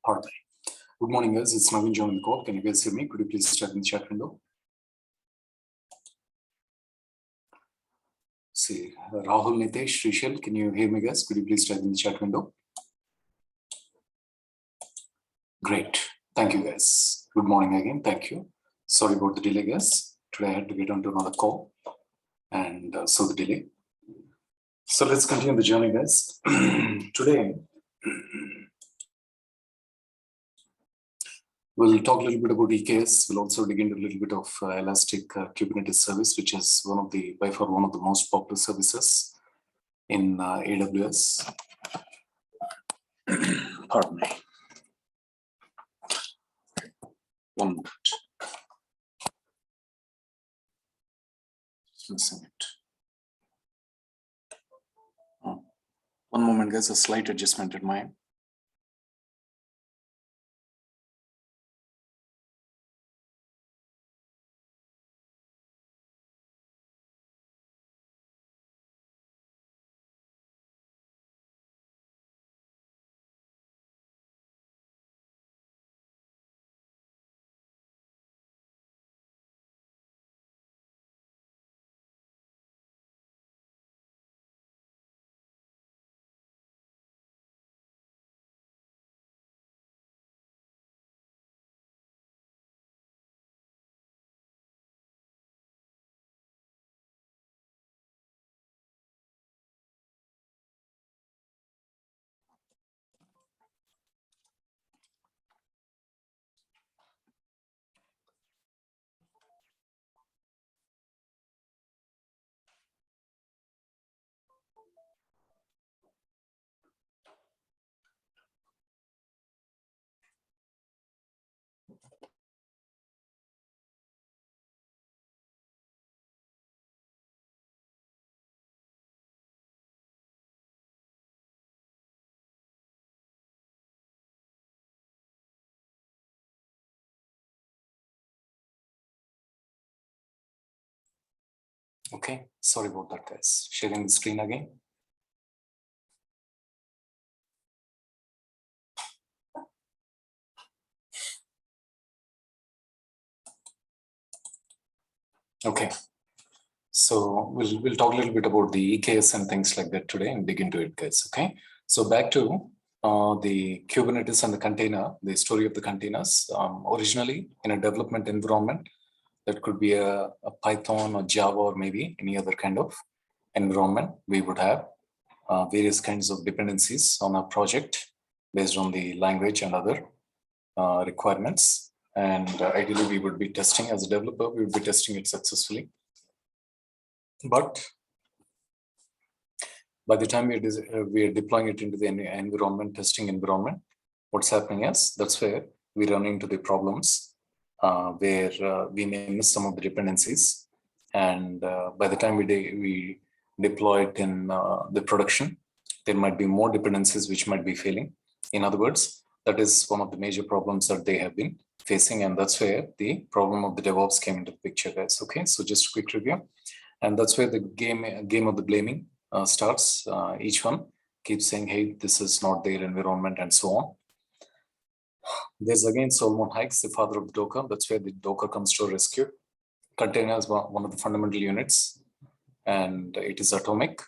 Pardon. Good morning, guys. It's Naveen joining the call. Can you guys hear me? Could you please check in the chat window? See, Rahul, Nitesh, Rishal, can you hear me, guys? Could you please check in the chat window? Great. Thank you, guys. Good morning again. Thank you. Sorry about the delay, guys. Today I had to get onto another call, and so the delay. So let's continue the journey, guys. Today, we'll talk a little bit about EKS. We'll also dig into a little bit of Elastic Kubernetes service, which is by far one of the most popular services in AWS. Pardon me. One moment. Just missing it. Oh. One moment, guys. A slight adjustment in mine. Okay, sorry about that, guys. Sharing the screen again. Okay, so we'll talk a little bit about the EKS and things like that today and dig into it, guys. Okay, so back to the Kubernetes and the container, the story of the containers. Originally in a development environment, that could be a Python or Java or maybe any other kind of environment. We would have various kinds of dependencies on our project based on the language and other requirements. And ideally, we would be testing as a developer, we would be testing it successfully. But by the time we are deploying it into the environment, testing environment, what's happening is that's where we run into the problems where we may miss some of the dependencies. And by the time we deploy it in the production, there might be more dependencies which might be failing. In other words, that is one of the major problems that they have been facing, and that's where the problem of the Devops came into the picture, guys. Okay, so just a quick review, and that's where the game of the blaming starts. Each one keeps saying, "Hey, this is not their environment," and so on. There's again Solomon Hykes, the father of Docker. That's where the Docker comes to rescue. Container is one of the fundamental units, and it is atomic,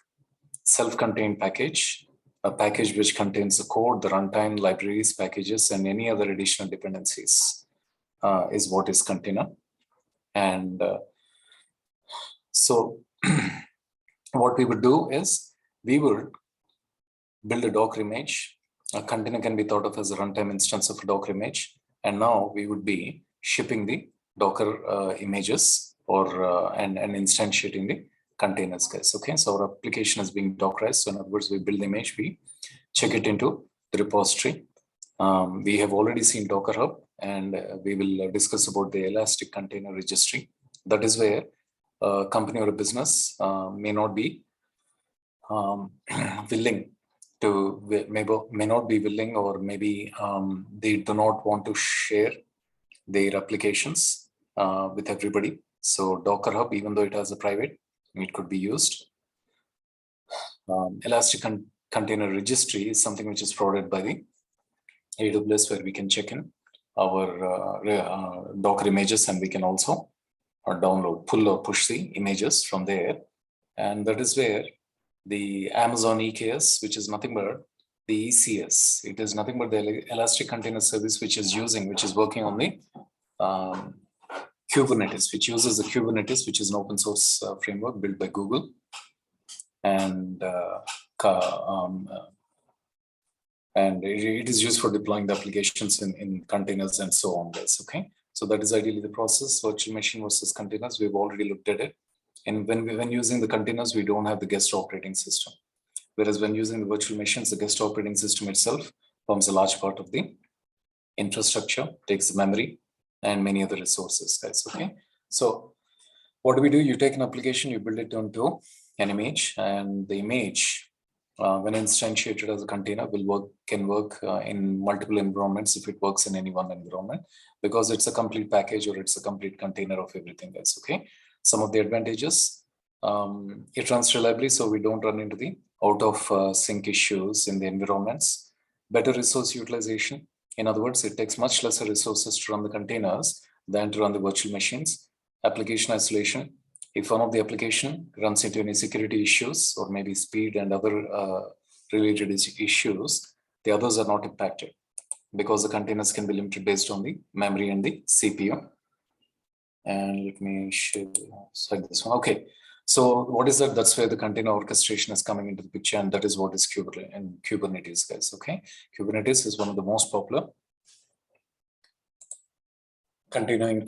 self-contained package, a package which contains the code, the runtime, libraries, packages, and any other additional dependencies is what is container. And so what we would do is we would build a Docker image. A container can be thought of as a runtime instance of a Docker image. And now we would be shipping the Docker images or and instantiating the containers, guys. Okay, so our application is being Dockerized. So in other words, we build the image, we check it into the repository. We have already seen Docker Hub, and we will discuss about the Elastic Container Registry. That is where a company or a business may not be willing to, may not be willing, or maybe they do not want to share their applications with everybody. So Docker Hub, even though it has a private, it could be used. Elastic Container Registry is something which is provided by the AWS, where we can check in our Docker images, and we can also download, pull or push the images from there. And that is where the Amazon EKS, which is nothing but the ECS, it is nothing but the Elastic Container Service, which is working on the Kubernetes, which uses the Kubernetes, which is an open source framework built by Google. And it is used for deploying the applications in containers and so on, guys. Okay, so that is ideally the process. Virtual machine versus containers, we've already looked at it. And when using the containers, we don't have the guest operating system. Whereas when using the virtual machines, the guest operating system itself forms a large part of the infrastructure, takes the memory and many other resources, guys. Okay, so what do? You take an application, you build it onto an image, and the image, when instantiated as a container, can work in multiple environments if it works in any one environment, because it's a complete package or it's a complete container of everything, guys. Okay, some of the advantages, it runs reliably, so we don't run into the out of sync issues in the environments. Better resource utilization. In other words, it takes much lesser resources to run the containers than to run the virtual machines. Application isolation. If one of the application runs into any security issues or maybe speed and other related issues, the others are not impacted, because the containers can be limited based on the memory and the CPU. And let me show this one. Okay, so what is that? That's where the container orchestration is coming into the picture, and that is what is Kubernetes, guys. Okay, Kubernetes is one of the most popular container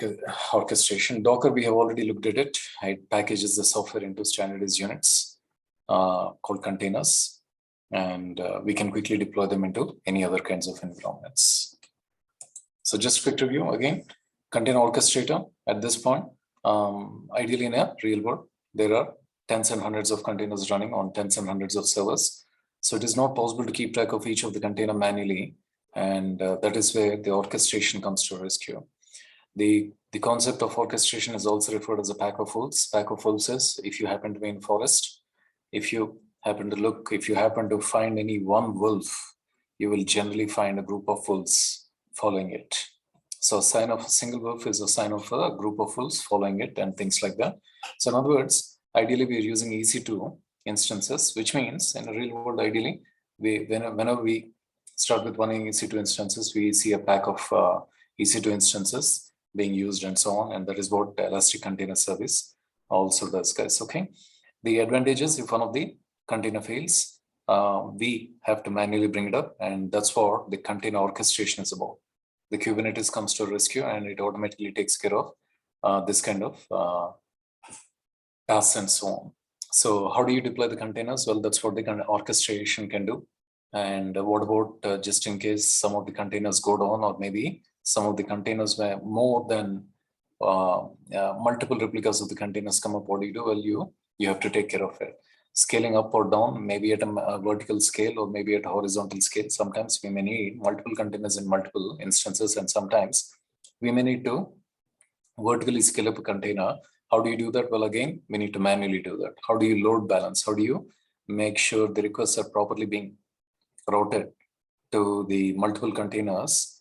orchestration. Docker, we have already looked at it. It packages the software into standardized units called containers, and we can quickly deploy them into any other kinds of environments. So just quick review again. Container orchestrator at this point, ideally in a real world, there are tens and hundreds of containers running on tens and hundreds of servers. So it is not possible to keep track of each of the container manually, and that is where the orchestration comes to rescue. The concept of orchestration is also referred as a pack of wolves. Pack of wolves is if you happen to be in forest, if you happen to find any one wolf, you will generally find a group of wolves following it. So a sign of a single wolf is a sign of a group of wolves following it, and things like that. So in other words, ideally we are using EC2 instances, which means in a real world, ideally, whenever we start with one EC2 instances, we see a pack of EC2 instances being used and so on, and that is what the Elastic Container Service also does, guys. Okay, the advantages: if one of the container fails, we have to manually bring it up, and that's what the container orchestration is about. The Kubernetes comes to rescue, and it automatically takes care of this kind of tasks and so on. So how do you deploy the containers? Well, that's what the kind of orchestration can do. And what about just in case some of the containers go down, or maybe some of the containers where more than multiple replicas of the containers come up? What do? Well, you have to take care of it. Scaling up or down, maybe at a vertical scale or maybe at a horizontal scale. Sometimes we may need multiple containers in multiple instances, and sometimes we may need to vertically scale up a container. How do you do that? Well, again, we need to manually do that. How do you load balance? How do you make sure the requests are properly being routed to the multiple containers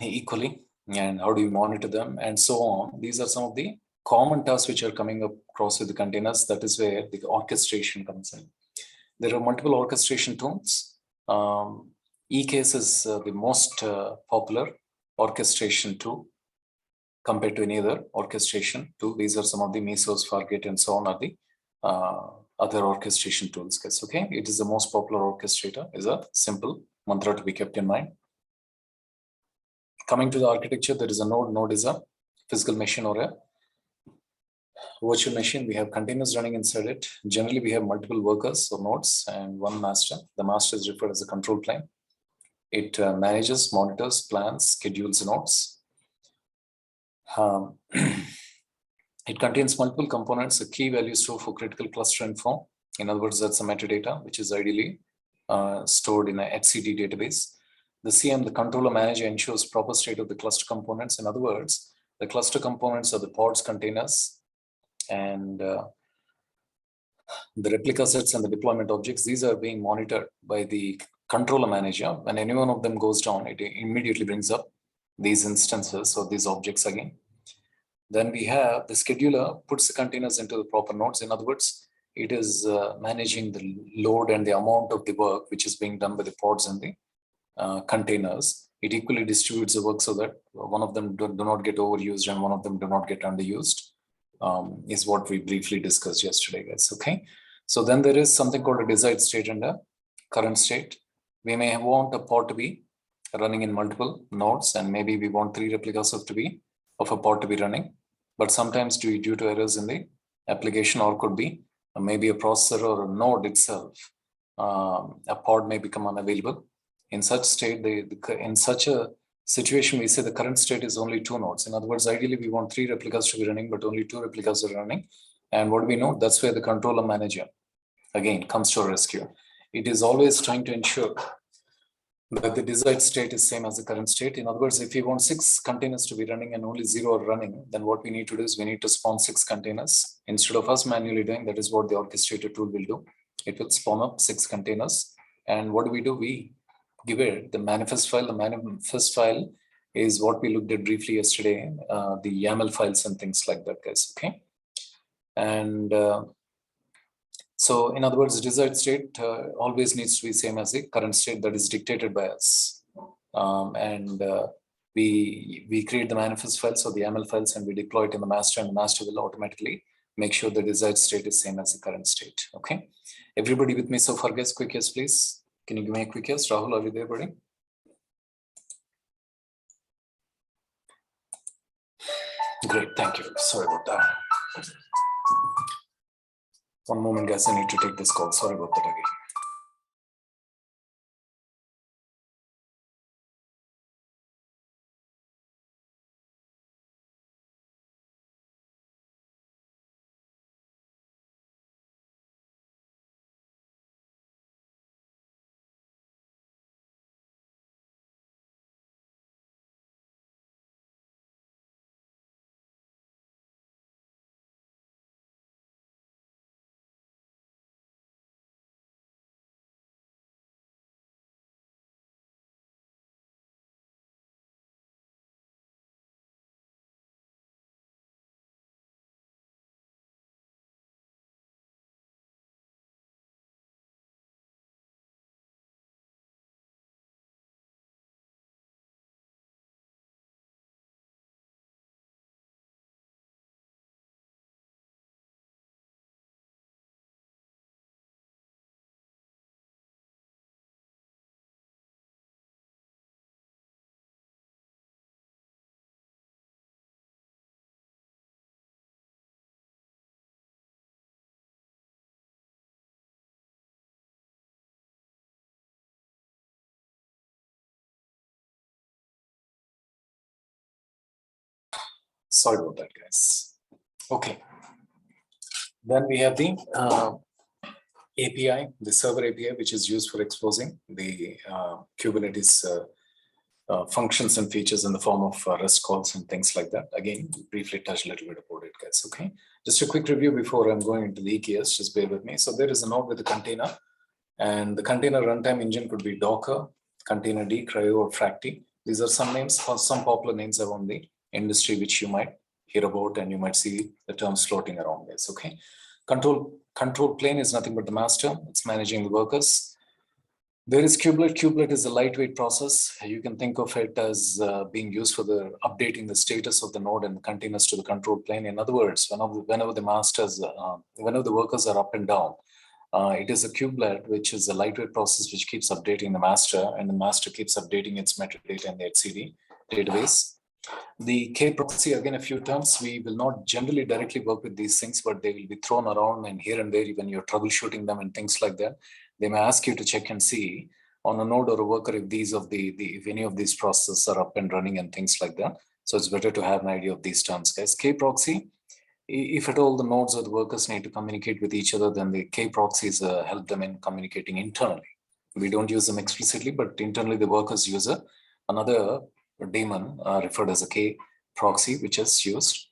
equally, and how do you monitor them, and so on? These are some of the common tasks which are coming up across with the containers. That is where the orchestration comes in. There are multiple orchestration tools. EKS is the most popular orchestration tool compared to any other orchestration tool. These are some of the Mesos, Fargate, and so on are the other orchestration tools, guys. Okay, it is the most popular orchestrator, is a simple mantra to be kept in mind. Coming to the architecture, there is a node. Node is a physical machine or a virtual machine. We have containers running inside it. Generally, we have multiple workers or nodes and one master. The master is referred as a control plane. It manages, monitors, plans, schedules nodes. It contains multiple components, a key value store for critical cluster info. In other words, that's a metadata, which is ideally stored in a HCD database. The CM, the controller manager, ensures proper state of the cluster components. In other words, the cluster components are the pods, containers, and The replica sets and the deployment objects, these are being monitored by the controller manager. When any one of them goes down, it immediately brings up these instances or these objects again. Then we have the scheduler puts the containers into the proper nodes. In other words, it is managing the load and the amount of the work which is being done by the pods and the containers. It equally distributes the work so that one of them do not get overused and one of them do not get underused, is what we briefly discussed yesterday, guys. Okay. So then there is something called a desired state and a current state. We may want a pod to be running in multiple nodes, and maybe we want 3 replicas of a pod to be running. But sometimes due to errors in the application, or could be maybe a processor or a node itself, a pod may become unavailable. In such state, in such a situation, we say the current state is only 2 nodes. In other words, ideally we want 3 replicas to be running, but only 2 replicas are running. And what do we know? That's where the controller manager again comes to our rescue. It is always trying to ensure that the desired state is same as the current state. In other words, if we want 6 containers to be running and only 0 are running, then what we need to do is we need to spawn 6 containers. Instead of us manually doing, that is what the orchestrator tool will do. It will spawn up 6 containers. And what do? We give it the manifest file. The manifest file is what we looked at briefly yesterday, the YAML files and things like that, guys. Okay. And so in other words, the desired state always needs to be same as the current state that is dictated by us. We create the manifest files or the YAML files and we deploy it in the master, and the master will automatically make sure the desired state is same as the current state. Okay. Everybody with me so far, guys? Quick yes, please. Can you give me a quick yes? Rahul, are you there, buddy? Great, thank you. Sorry about that. One moment, guys. I need to take this call. Sorry about that again. Sorry about that, guys. Okay. Then we have the API, the server API, which is used for exposing the Kubernetes functions and features in the form of REST calls and things like that. Again, briefly touch a little bit about it, guys. Okay. Just a quick review before I'm going into the EKS. Just bear with me. So there is a node with a container, and the container runtime engine could be Docker, Containerd, Cryo, or Fracty. These are some names, some popular names around the industry which you might hear about, and you might see the terms floating around this. Okay. Control plane is nothing but the master. It's managing the workers. There is kubelet. Kubelet is a lightweight process. You can think of it as being used for the updating the status of the node and the containers to the control plane. In other words, whenever the workers are up and down, it is a kubelet, which is a lightweight process which keeps updating the master, and the master keeps updating its metadata in the etcd database. The K proxy, again, a few terms. We will not generally directly work with these things, but they will be thrown around, and here and there, when you're troubleshooting them and things like that, they may ask you to check and see on a node or a worker if if any of these processes are up and running and things like that. So it's better to have an idea of these terms, guys. K proxy, if at all the nodes or the workers need to communicate with each other, then the K proxies help them in communicating internally. We don't use them explicitly, but internally the workers use another daemon referred as a K proxy, which is used.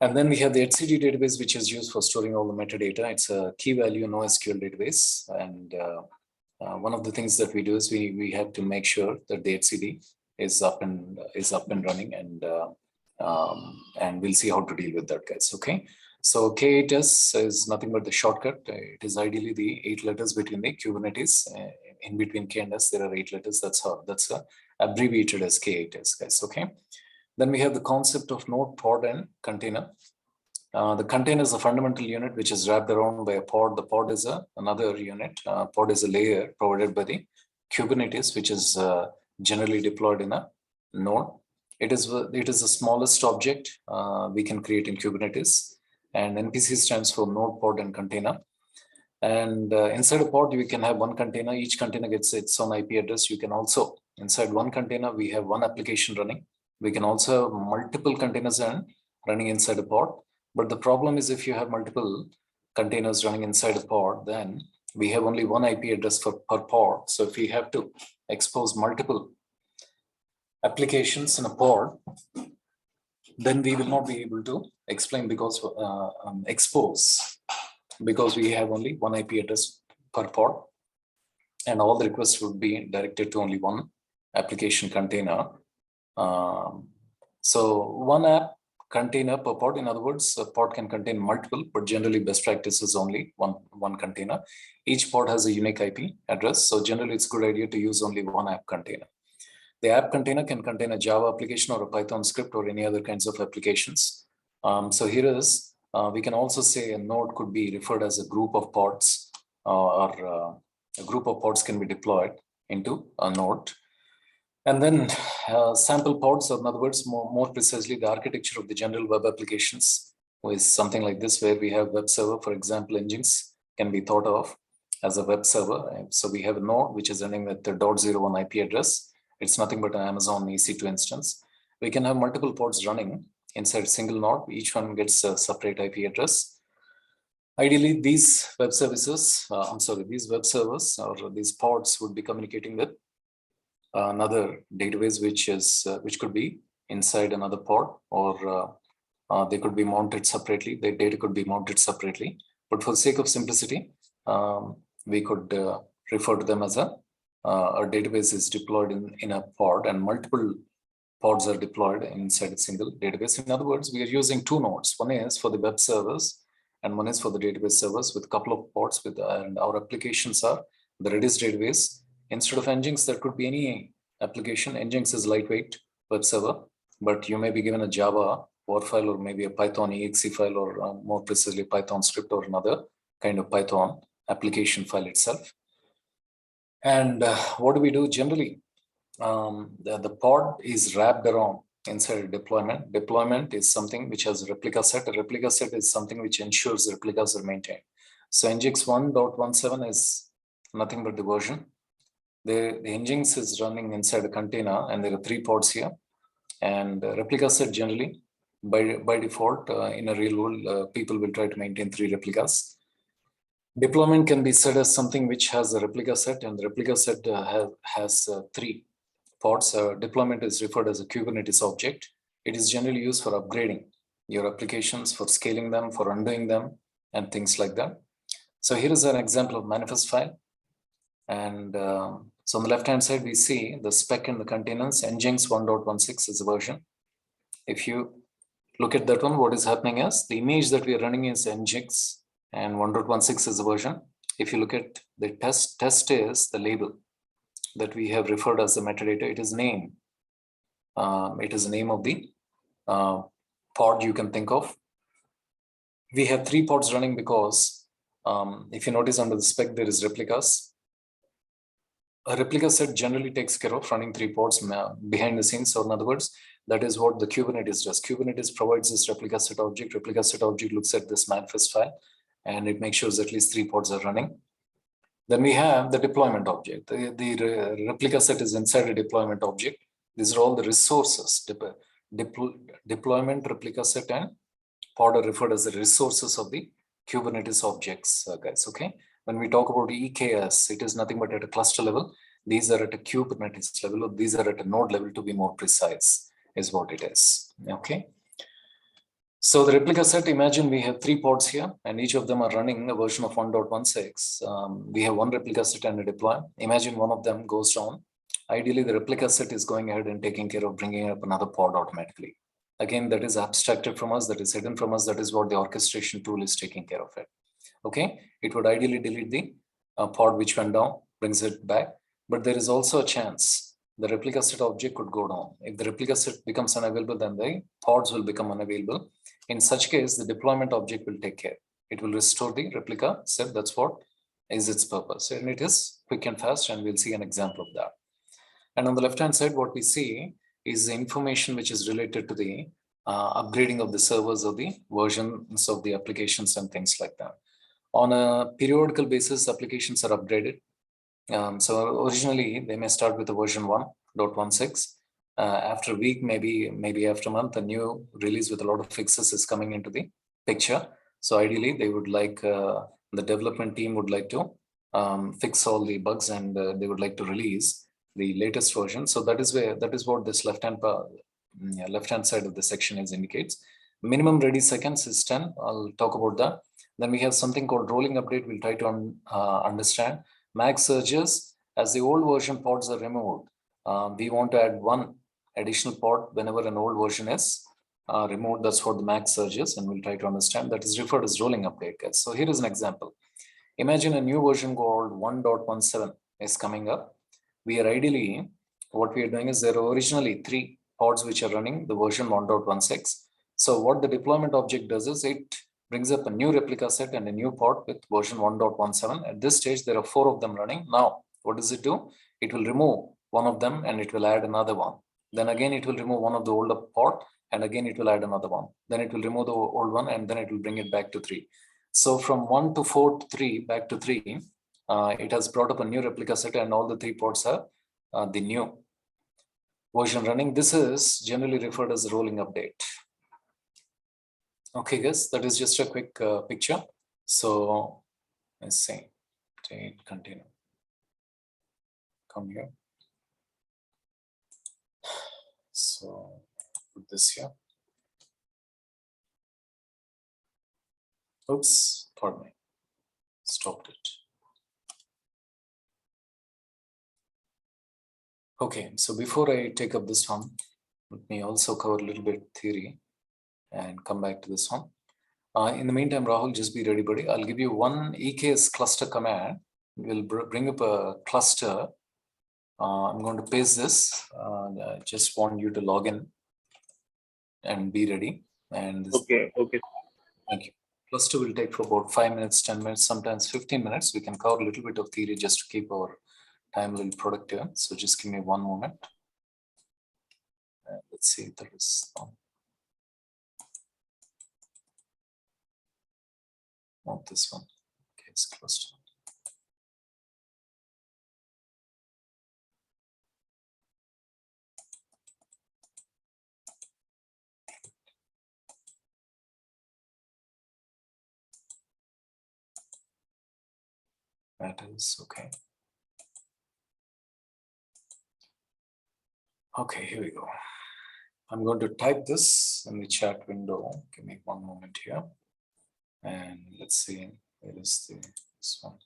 And then we have the etcd database, which is used for storing all the metadata. It's a key value NoSQL database. And one of the things that we do is we have to make sure that the etcd is up and running, and we'll see how to deal with that, guys. Okay. So K8S is nothing but the shortcut. It is ideally the 8 letters between the Kubernetes. In between K and S, there are 8 letters. That's abbreviated as K8S, guys. Okay. Then we have the concept of node, pod, and container. The container is a fundamental unit which is wrapped around by a pod. The pod is another unit. Pod is a layer provided by the Kubernetes, which is generally deployed in a node. It is the smallest object we can create in Kubernetes. And NPC stands for node, pod, and container. And inside a pod, we can have one container. Each container gets its own IP address. You can also, inside one container, we have one application running. We can also have multiple containers running inside a pod. But the problem is, if you have multiple containers running inside a pod, then we have only one IP address per pod. So if we have to expose multiple applications in a pod, then we will not be able to expose because we have only one IP address per pod, and all the requests would be directed to only one application container. So one app container per pod. In other words, a pod can contain multiple, but generally best practice is only one container. Each pod has a unique IP address, so generally it's a good idea to use only one app container. The app container can contain a Java application or a Python script or any other kinds of applications. So here is, we can also say a node could be referred as a group of pods, or a group of pods can be deployed into a node. And then sample pods, or in other words, more precisely, the architecture of the general web applications is something like this, where we have web server, for example, Nginx can be thought of as a web server. So we have a node which is running with the .01 IP address. It's nothing but an Amazon EC2 instance. We can have multiple pods running inside a single node. Each one gets a separate IP address. Ideally, these web services, these web servers or these pods would be communicating with another database, which could be inside another pod, or they could be mounted separately. The data could be mounted separately. But for the sake of simplicity, we could refer to them as a database is deployed in a pod, and multiple pods are deployed inside a single database. In other words, we are using two nodes. One is for the web servers, and one is for the database servers with a couple of pods. And our applications are the Redis database. Instead of Nginx, there could be any application. Nginx is lightweight web server, but you may be given a Java WAR file, or maybe a Python exe file, or more precisely Python script, or another kind of Python application file itself. And what do we do generally? The pod is wrapped around inside a deployment. Deployment is something which has a replica set. A replica set is something which ensures the replicas are maintained. So Nginx 1.17 is nothing but the version. The Nginx is running inside a container, and there are 3 pods here. And replica set generally, by default, in a real world, people will try to maintain 3 replicas. Deployment can be said as something which has a replica set, and the replica set has 3 pods. Deployment is referred as a Kubernetes object. It is generally used for upgrading your applications, for scaling them, for undoing them, and things like that. So here is an example of manifest file. And so on the left-hand side, we see the spec in the containers. Nginx 1.16 is a version. If you look at that one, what is happening is the image that we are running is Nginx, and 1.16 is the version. If you look at the test is the label that we have referred as the metadata. It is name. It is the name of the pod you can think of. We have 3 pods running because if you notice under the spec, there is replicas. A replica set generally takes care of running 3 pods behind the scenes. So in other words, that is what the Kubernetes does. Kubernetes provides this replica set object. Replica set object looks at this manifest file, and it makes sure that at least 3 pods are running. Then we have the deployment object. The replica set is inside a deployment object. These are all the resources. Deployment, replica set, and pod are referred as the resources of the Kubernetes objects, guys. Okay. When we talk about EKS, it is nothing but at a cluster level. These are at a Kubernetes level, or these are at a node level, to be more precise, is what it is. Okay. So the replica set, imagine we have 3 pods here and each of them are running a version of 1.16. We have one replica set and a deploy. Imagine one of them goes down. Ideally, the replica set is going ahead and taking care of bringing up another pod automatically. Again, that is abstracted from us, that is hidden from us, that is what the orchestration tool is taking care of it. Okay, it would ideally delete the pod which went down, brings it back, but there is also a chance the replica set object could go down. If the replica set becomes unavailable, then the pods will become unavailable. In such case, the deployment object will take care. It will restore the replica set. That's what is its purpose. And it is quick and fast, and we'll see an example of that. And on the left-hand side, what we see is the information which is related to the upgrading of the servers or the versions of the applications and things like that. On a periodical basis, applications are upgraded. So originally, they may start with a version 1.16. After a week, maybe after a month, a new release with a lot of fixes is coming into the picture. So ideally, they would like, the development team would like to fix all the bugs, and they would like to release the latest version. So that is what this left-hand side of the section is indicates. Minimum ready seconds is 10. I'll talk about that. Then we have something called rolling update. We'll try to understand. Max surges, as the old version pods are removed, we want to add one additional pod whenever an old version is removed. That's what the max surges, and we'll try to understand. That is referred as rolling update. So here is an example. Imagine a new version called 1.17 is coming up. We are ideally, what we are doing is there are originally 3 pods which are running the version 1.16. So what the deployment object does is it brings up a new replica set and a new pod with version 1.17. At this stage, there are 4 of them running. Now, what does it do? It will remove one of them and it will add another one. Then again, it will remove one of the older pod and again, it will add another one. Then it will remove the old one and then it will bring it back to 3. So from 1 to 4 to 3, back to 3, it has brought up a new replica set and all the 3 pods are the new version running. This is generally referred as a rolling update. Okay, guys, that is just a quick picture. So let's see, continue. Come here. So put this here. Oops, pardon me, stopped it. Okay, so before I take up this one, let me also cover a little bit theory and come back to this one. In the meantime, Rahul, just be ready, buddy. I'll give you one EKS cluster command. We'll bring up a cluster. I'm going to paste this. I just want you to log in and be ready. And this, okay. Thank you. Cluster will take for about 5 minutes, 10 minutes, sometimes 15 minutes. We can cover a little bit of theory just to keep our time a little productive. So just give me one moment. Let's see if there is not this one. Okay, it's cluster. That is okay. Okay, here we go. I'm going to type this in the chat window. Give me one moment here. And let's see, where is this one?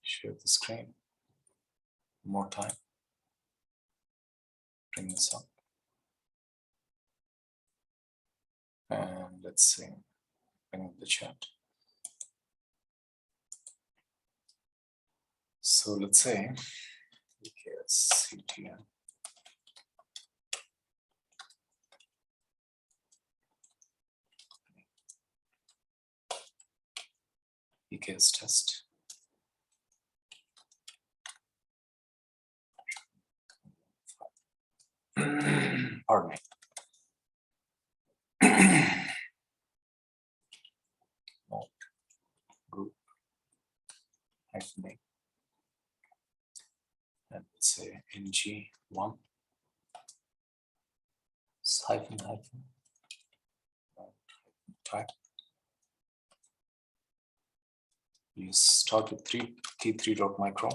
Share the screen. One more time. Bring this up. And let's see, bring up the chat. So let's say, CTN. EKS test. Pardon me. Group -A. And let's say ng1 -hyphen type. You start with key3.micro.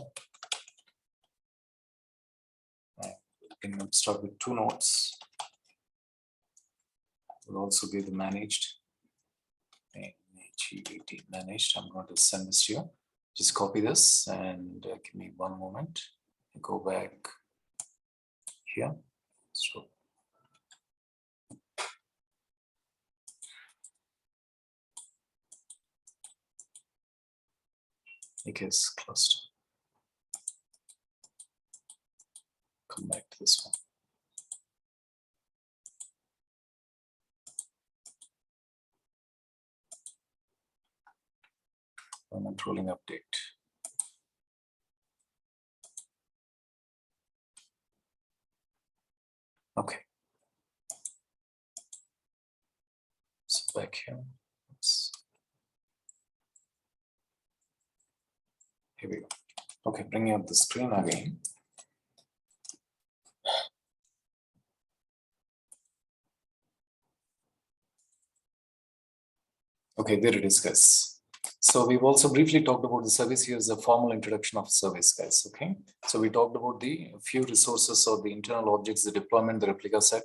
Can start with 2 nodes. Will also be the managed. Managed. I'm going to send this to you. Just copy this and give me one moment. Go back here. So AKS cluster. Come back to this one. Permanent rolling update. Okay. So back here. Here we go. Okay, bringing up the screen again. Okay, there it is, guys. So we've also briefly talked about the service. Here's a formal introduction of service, guys. Okay, so we talked about the few resources or the internal objects, the deployment, the replica set,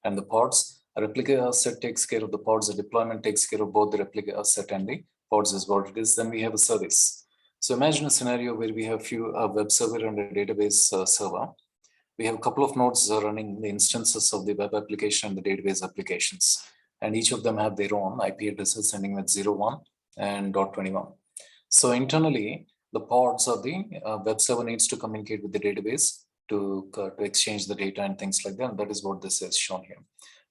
and the pods. A replica set takes care of the pods. The deployment takes care of both the replica set and the pods is what it is. Then we have a service. So imagine a scenario where we have a web server and a database server. We have a couple of nodes running the instances of the web application and the database applications. And each of them have their own IP addresses ending with 01 and .21. So internally, the pods of the web server needs to communicate with the database to exchange the data and things like that. And that is what this is shown here.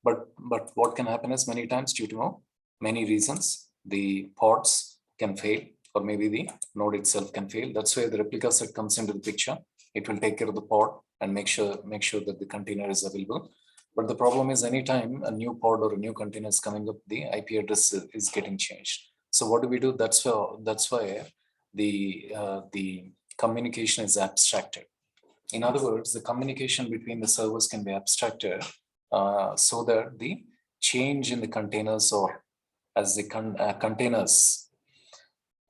But what can happen is many times due to many reasons, the pods can fail, or maybe the node itself can fail. That's where the replica set comes into the picture. It will take care of the pod and make sure that the container is available. But the problem is anytime a new pod or a new container is coming up, the IP address is getting changed. So what do we do? That's why the communication is abstracted. In other words, the communication between the servers can be abstracted so that the change in the containers, or as the containers,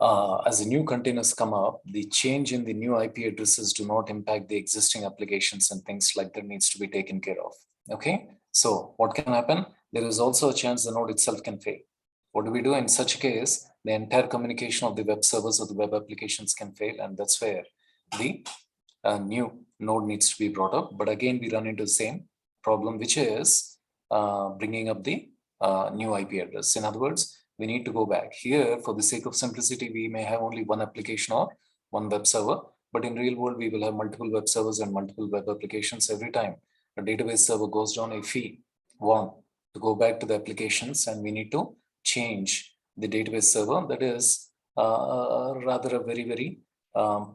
as the new containers come up, the change in the new IP addresses do not impact the existing applications and things like that needs to be taken care of. Okay, so what can happen? There is also a chance the node itself can fail. What do we do in such a case? The entire communication of the web servers or the web applications can fail, and that's where the new node needs to be brought up. But again, we run into the same problem, which is bringing up the new IP address. In other words, we need to go back here. For the sake of simplicity, we may have only one application or one web server, but in real world, we will have multiple web servers and multiple web applications. Every time a database server goes down, if we want to go back to the applications and we need to change the database server, that is rather a very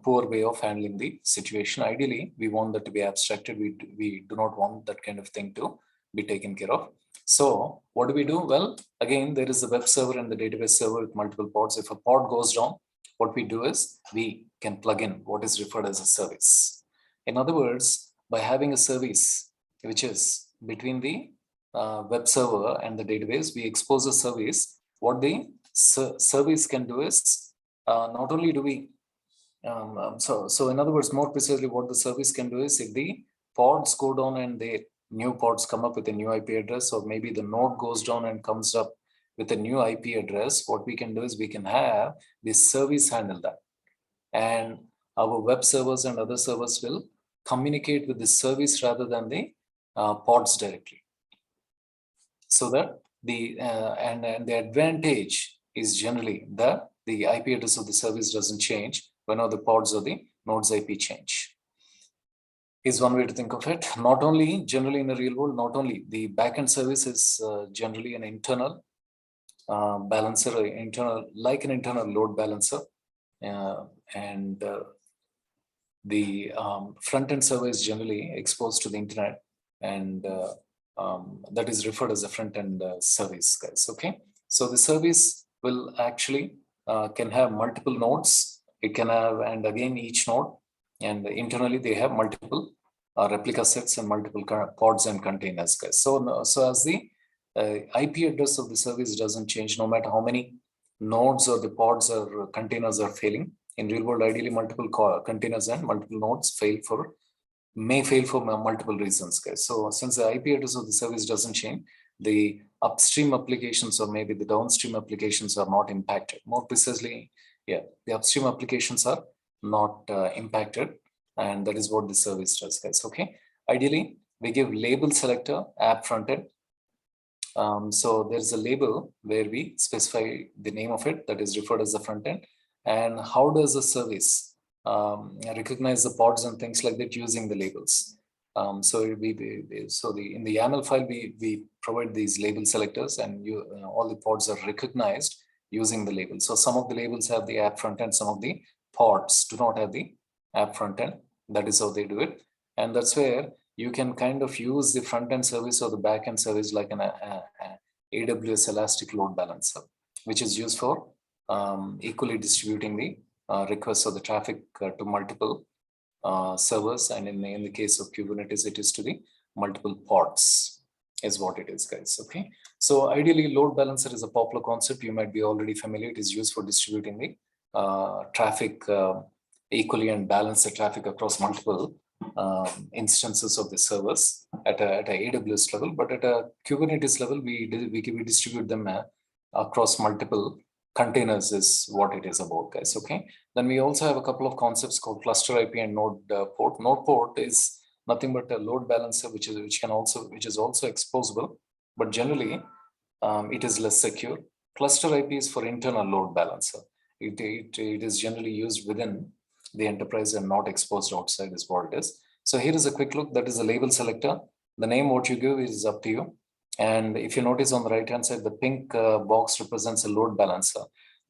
poor way of handling the situation. Ideally, we want that to be abstracted. We do not want that kind of thing to be taken care of. So what do we do? Well, again, there is a web server and the database server with multiple pods. If a pod goes down, what we do is we can plug in what is referred as a service. In other words, by having a service, which is between the web server and the database, we expose a service. What the service can do is not only do we so in other words, more precisely, what the service can do is if the pods go down and the new pods come up with a new IP address, or maybe the node goes down and comes up with a new IP address, what we can do is we can have this service handle that. And our web servers and other servers will communicate with the service rather than the pods directly. So that the and the advantage is generally the IP address of the service doesn't change whenever the pods or the nodes IP change. Is one way to think of it. Not only generally in the real world, not only the backend service is generally an internal balancer, like an internal load balancer, and the front-end server is generally exposed to the internet, and that is referred as a front-end service, guys. Okay, so the service will actually can have multiple nodes. It can have, and again, each node, and internally they have multiple replica sets and multiple pods and containers, guys. So as the IP address of the service doesn't change, no matter how many nodes or the pods or containers are failing. In real world, ideally multiple containers and multiple nodes fail for may fail for multiple reasons, guys. So since the IP address of the service doesn't change, the upstream applications or maybe the downstream applications are not impacted. More precisely, yeah, the upstream applications are not impacted, and that is what the service does, guys. Okay. Ideally, we give label selector app frontend. So there's a label where we specify the name of it that is referred as the frontend, and how does the service recognize the pods and things like that using the labels. So in the YAML file we provide these label selectors, and all the pods are recognized using the label. So some of the labels have the app frontend, some of the pods do not have the app frontend. That is how they do it, and that's where you can kind of use the front-end service or the back-end service like an AWS Elastic Load Balancer, which is used for equally distributing the requests or the traffic to multiple servers. And in the case of Kubernetes, it is to the multiple pods is what it is, guys. Okay. So ideally, load balancer is a popular concept. You might be already familiar. It is used for distributing the traffic equally and balance the traffic across multiple instances of the servers at a AWS level, but at a Kubernetes level, we distribute them across multiple containers is what it is about, guys. Okay. Then we also have a couple of concepts called cluster IP and node port. Node port is nothing but a load balancer, which is also exposable, but generally it is less secure. Cluster IP is for internal load balancer. It is generally used within the enterprise and not exposed outside is what it is. So here is a quick look. That is a label selector. The name what you give is up to you. And if you notice on the right hand side, the pink box represents a load balancer.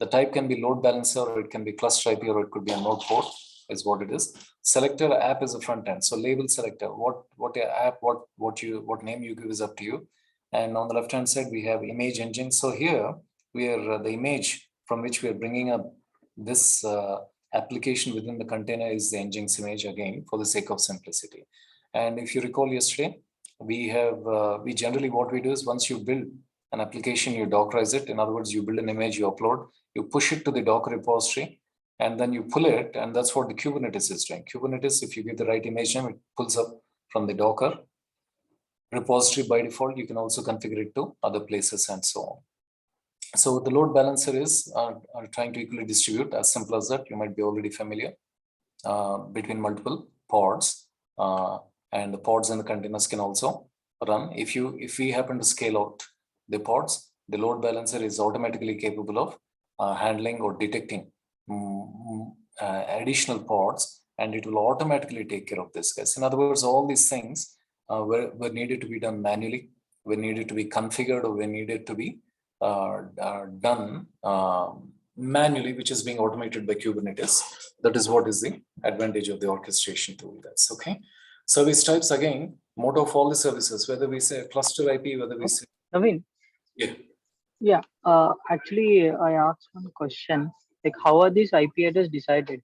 The type can be load balancer, or it can be cluster IP, or it could be a node port is what it is. Selector app is a front end. So label selector, what app, what name you give is up to you. And on the left hand side, we have image engine. So here we are the image from which we are bringing up this application within the container is the Nginx image, again for the sake of simplicity. And if you recall yesterday, we generally what we do is once you build an application, you Dockerize it. In other words, you build an image, you upload, you push it to the Docker repository, and then you pull it, and that's what the Kubernetes is doing. Kubernetes, if you give the right image name, it pulls up from the Docker repository by default. You can also configure it to other places and so on. So the load balancer is trying to equally distribute, as simple as that. You might be already familiar between multiple pods, and the pods and the containers can also run. If we happen to scale out the pods, the load balancer is automatically capable of handling or detecting additional pods, and it will automatically take care of this, guys. In other words, all these things were needed to be done manually, were needed to be configured, or were needed to be done manually, which is being automated by Kubernetes. That is what is the advantage of the orchestration tool, guys. Okay. Service types, again, motto of all the services, whether we say cluster IP, whether we say. Naveen. Yeah. Yeah. Actually, I asked one question. Like, how are these IP address decided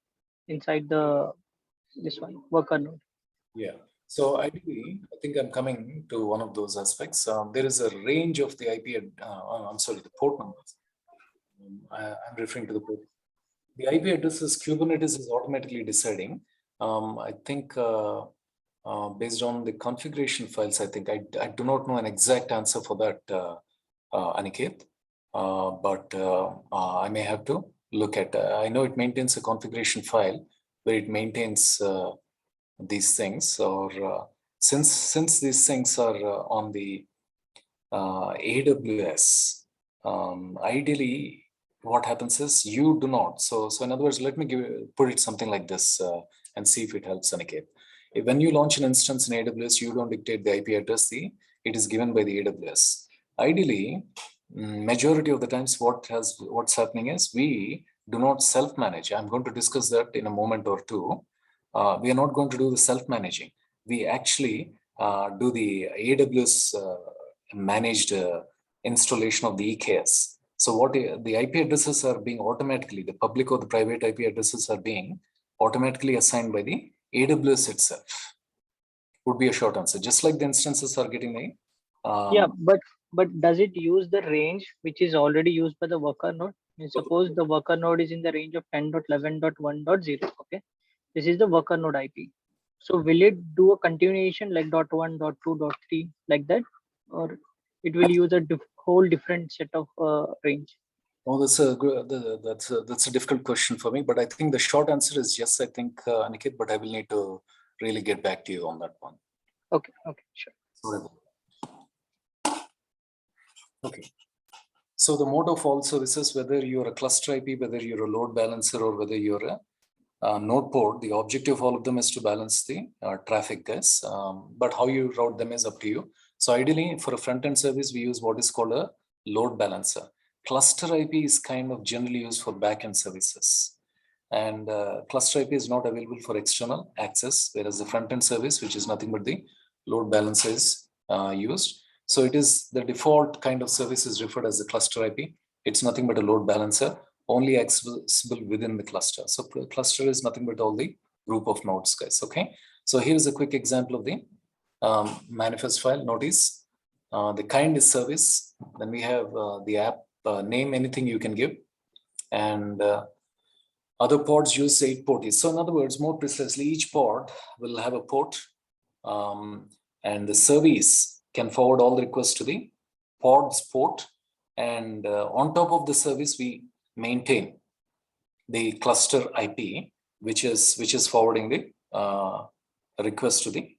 inside this one worker node? Yeah. So ideally, I think I'm coming to one of those aspects. There is a range of the IP. I'm sorry, the port numbers. I'm referring to the port. The IP addresses Kubernetes is automatically deciding. I think based on the configuration files, I think I do not know an exact answer for that, Aniket, but I may have to look at. I know it maintains a configuration file where it maintains these things, or since these things are on the AWS, ideally what happens is you do not. So in other words, let me put it something like this and see if it helps, Aniket. When you launch an instance in AWS, you don't dictate the IP address. It is given by the AWS. Ideally, majority of the times what's happening is we do not self-manage. I'm going to discuss that in a moment or two. We are not going to do the self-managing. We actually do the AWS managed installation of the EKS. So what the IP addresses are being automatically, the public or the private IP addresses are being automatically assigned by the AWS itself. Would be a short answer. Just like the instances are getting the. Yeah, but does it use the range which is already used by the worker node? And suppose the worker node is in the range of 10.11.1.0. Okay, this is the worker node IP. So will it do a continuation like dot one, dot two, dot three like that, or it will use a whole different set of range? Oh, that's a difficult question for me, but I think the short answer is yes. I think Aniket, but I will need to really get back to you on that one. Okay, sure. Sorry. Okay. So the mode of all services, whether you're a cluster IP, whether you're a load balancer, or whether you're a node port, the objective of all of them is to balance the traffic, guys. But how you route them is up to you. So ideally, for a front-end service, we use what is called a load balancer. Cluster IP is kind of generally used for back-end services. And cluster IP is not available for external access, whereas the front-end service, which is nothing but the load balancer, is used. So it is the default kind of service is referred as the cluster IP. It's nothing but a load balancer, only accessible within the cluster. So cluster is nothing but all the group of nodes, guys. Okay. So here's a quick example of the manifest file. Notice the kind is service. Then we have the app name, anything you can give, and other pods use 8 ports. So in other words, more precisely, each pod will have a port, and the service can forward all the requests to the pod's port. And on top of the service, we maintain the cluster IP, which is forwarding the request to the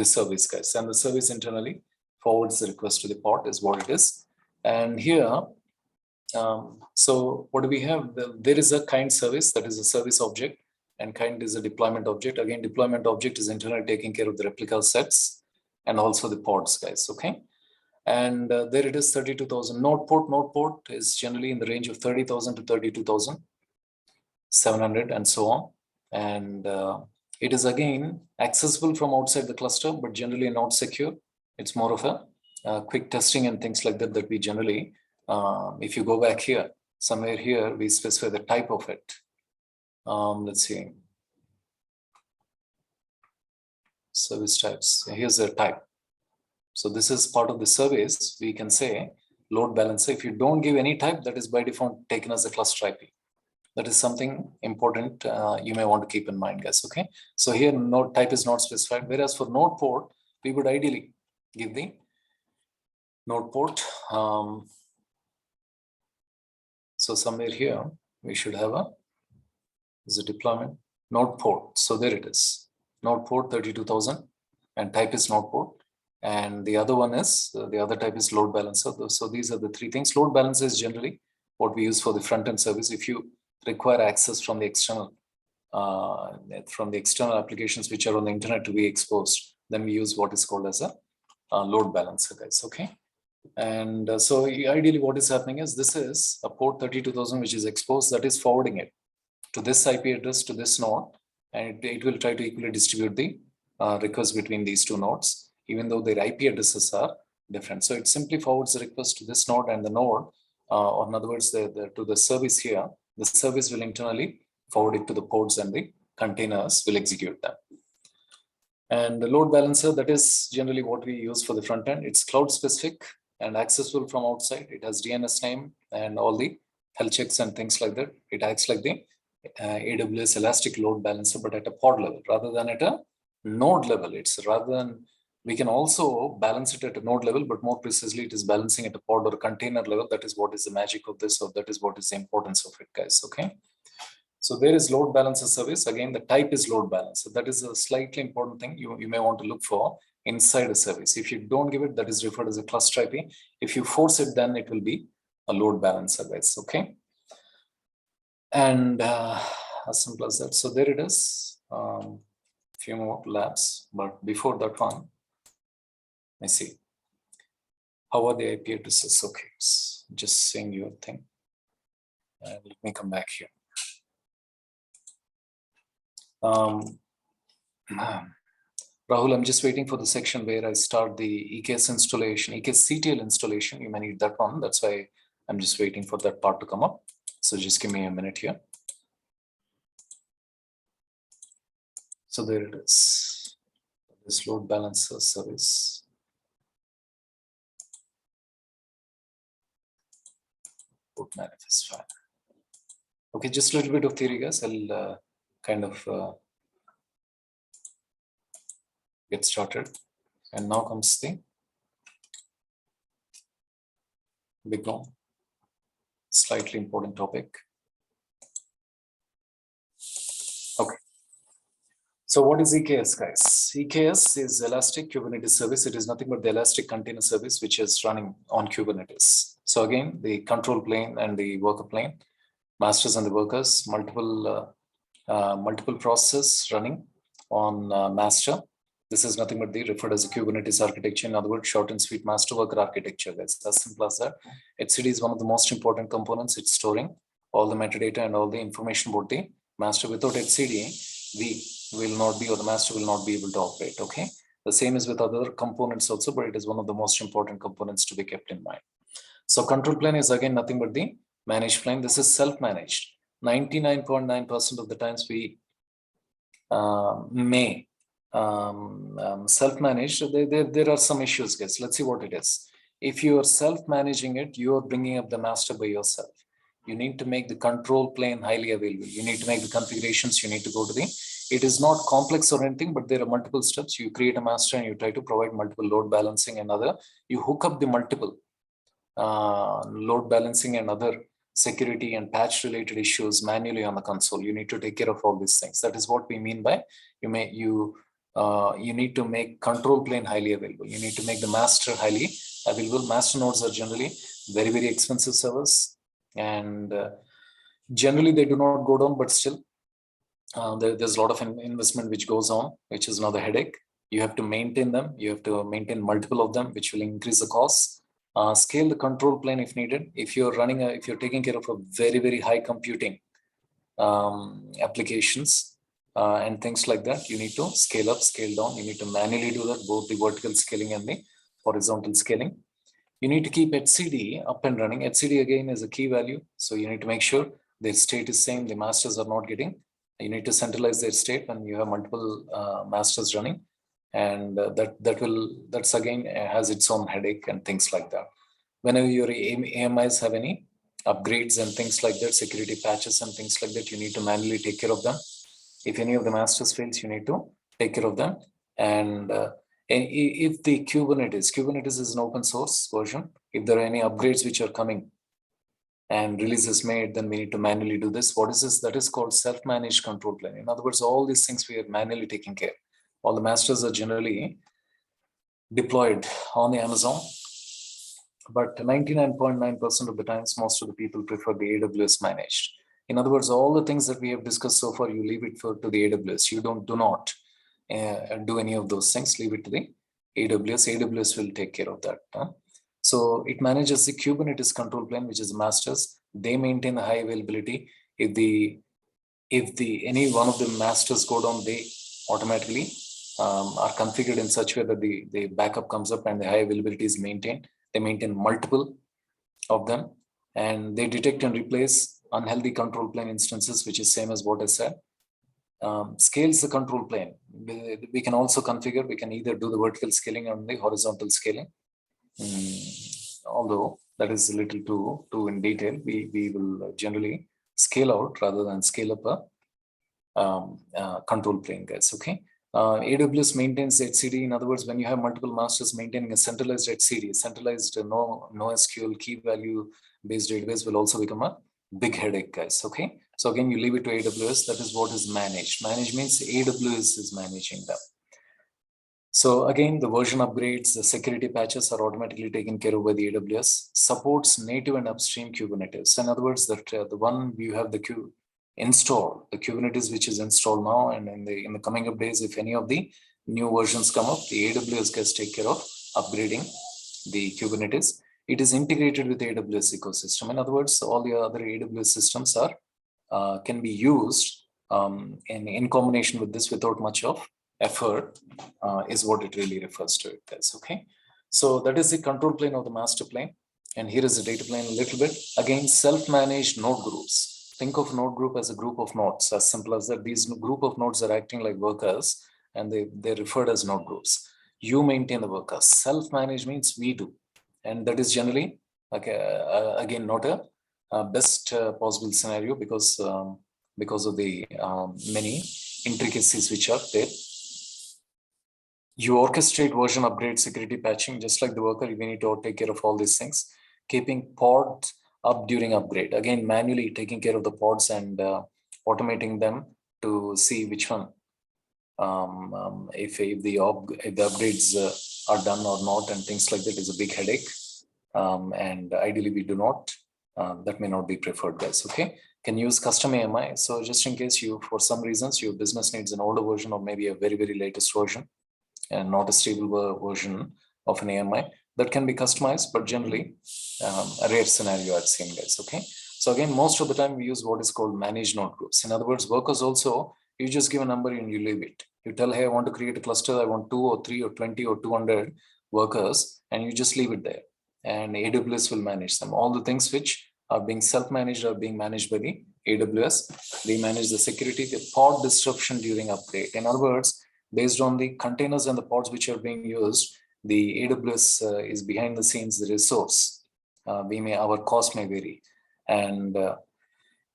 service, guys. And the service internally forwards the request to the pod is what it is. And here, so what do we have? There is a kind service, that is a service object, and kind is a deployment object. Again, deployment object is internally taking care of the replica sets and also the pods, guys. Okay. And there it is, 32,000 node port. Node port is generally in the range of 30,000 to 32,700 and so on. And it is again accessible from outside the cluster, but generally not secure. It's more of a quick testing and things like that that we generally, if you go back here, somewhere here, we specify the type of it. Let's see. Service types. Here's the type. So this is part of the service. We can say load balancer. If you don't give any type, that is by default taken as a cluster IP. That is something important you may want to keep in mind, guys. Okay. So here node type is not specified. Whereas for node port, we would ideally give the node port. So somewhere here, we should have is a deployment node port. So there it is. Node port 32,000 and type is node port. And the other one is, the other type is load balancer. So these are the three things. Load balancer is generally what we use for the front-end service. If you require access from the external applications which are on the internet to be exposed, then we use what is called as a load balancer, guys. Okay. And so ideally what is happening is this is a port 32,000 which is exposed, that is forwarding it to this IP address to this node, and it will try to equally distribute the requests between these two nodes, even though their IP addresses are different. So it simply forwards the request to this node, and the node, or in other words, to the service here, the service will internally forward it to the pods, and the containers will execute them. And the load balancer, that is generally what we use for the front end. It's cloud specific and accessible from outside. It has DNS name and all the health checks and things like that. It acts like the AWS Elastic Load Balancer, but at a pod level rather than at a node level. It's rather than, we can also balance it at a node level, but more precisely, it is balancing at a pod or a container level. That is what is the magic of this, or that is what is the importance of it, guys. Okay. So there is load balancer service. Again, the type is load balancer. That is a slightly important thing you may want to look for inside a service. If you don't give it, that is referred as a cluster IP. If you force it, then it will be a load balancer, guys. Okay. And as simple as that. So there it is. Few more labs, but before that one, I see. How are the IP addresses? Okay, just saying your thing. Let me come back here. Rahul, I'm just waiting for the section where I start the EKS installation, EKS CTL installation. You may need that one. That's why I'm just waiting for that part to come up. So just give me a minute here. So there it is. This load balancer service. Put manifest file. Okay, just a little bit of theory, guys. I'll kind of get started. And now comes the big one, slightly important topic. Okay. So what is EKS, guys? EKS is Elastic Kubernetes Service. It is nothing but the Elastic Container Service, which is running on Kubernetes. So again, the control plane and the worker plane, masters and the workers, multiple processes running on master. This is nothing but the referred as a Kubernetes architecture. In other words, short and sweet master worker architecture. That's as simple as that. etcd is one of the most important components. It's storing all the metadata and all the information about the master. Without etcd, we will not be, or the master will not be able to operate. Okay. The same is with other components also, but it is one of the most important components to be kept in mind. So control plane is again nothing but the managed plane. This is self-managed. 99.9% of the times we may self-managed. There are some issues, guys. Let's see what it is. If you are self-managing it, you are bringing up the master by yourself. You need to make the control plane highly available. You need to make the configurations. You need to go to the, it is not complex or anything, but there are multiple steps. You create a master and you try to provide multiple load balancing and other, you hook up the multiple load balancing and other security and patch related issues manually on the console. You need to take care of all these things. That is what we mean by you need to make control plane highly available. You need to make the master highly available. Master nodes are generally very, very expensive servers, and generally they do not go down, but still there's a lot of investment which goes on, which is another headache. You have to maintain them. You have to maintain multiple of them, which will increase the cost. Scale the control plane if needed. If you're running if you're taking care of a very, very high computing applications and things like that, you need to scale up, scale down. You need to manually do that, both the vertical scaling and the horizontal scaling. You need to keep etcd up and running. etcd again is a key value. So you need to make sure their state is same. The masters are not getting, you need to centralize their state when you have multiple masters running. And that's again has its own headache and things like that. Whenever your AMIs have any upgrades and things like that, security patches and things like that, you need to manually take care of them. If any of the masters fails, you need to take care of them. And if the Kubernetes is an open source version, if there are any upgrades which are coming and release is made, then we need to manually do this. What is this? That is called self-managed control plane. In other words, all these things we are manually taking care. All the masters are generally deployed on the Amazon, but 99.9% of the times, most of the people prefer the AWS managed. In other words, all the things that we have discussed so far, you leave it to the AWS. You do not do any of those things. Leave it to the AWS. AWS will take care of that. So it manages the Kubernetes control plane, which is the masters. They maintain the high availability. If any one of the masters go down, they automatically are configured in such a way that the backup comes up and the high availability is maintained. They maintain multiple of them, and they detect and replace unhealthy control plane instances, which is same as what I said. Scales the control plane. We can also configure, we can either do the vertical scaling or the horizontal scaling. Although that is a little too in detail, we will generally scale out rather than scale up a control plane, guys. Okay. AWS maintains etcd. In other words, when you have multiple masters maintaining a centralized etcd, centralized no SQL key value based database will also become a big headache, guys. Okay. So again, you leave it to AWS. That is what is managed. Managed means AWS is managing them. So again, the version upgrades, the security patches are automatically taken care of by the AWS. Supports native and upstream Kubernetes. In other words, that the one you have the Kubernetes which is installed now, and in the coming up days, if any of the new versions come up, the AWS guys take care of upgrading the Kubernetes. It is integrated with the AWS ecosystem. In other words, all the other AWS systems are can be used in combination with this without much of effort, is what it really refers to it as. Okay, so that is the control plane of the master plane, and here is the data plane a little bit. Again, self-managed node groups. Think of node group as a group of nodes, as simple as that. These group of nodes are acting like workers, and they're referred as node groups. You maintain the workers. Self-managed means we do, and that is generally again not a best possible scenario, because because of the many intricacies which are there. You orchestrate version upgrade, security patching, just like the worker, we need to take care of all these things. Keeping pods up during upgrade. Again, manually taking care of the pods and automating them to see which one, if the upgrades are done or not, and things like that is a big headache. And ideally we do not, that may not be preferred, guys. Okay, can use custom AMI. So just in case you, for some reasons, your business needs an older version or maybe a very, very latest version and not a stable version of an AMI, that can be customized, but generally a rare scenario I've seen, guys. Okay, so again, most of the time we use what is called managed node groups. In other words, workers also, you just give a number and you leave it. You tell, hey, I want to create a cluster, I want 2 or 3 or 20 or 200 workers, and you just leave it there. And AWS will manage them. All the things which are being self-managed are being managed by the AWS. They manage the security, the pod disruption during upgrade. In other words, based on the containers and the pods which are being used, the AWS is behind the scenes, the resource. Our cost may vary. And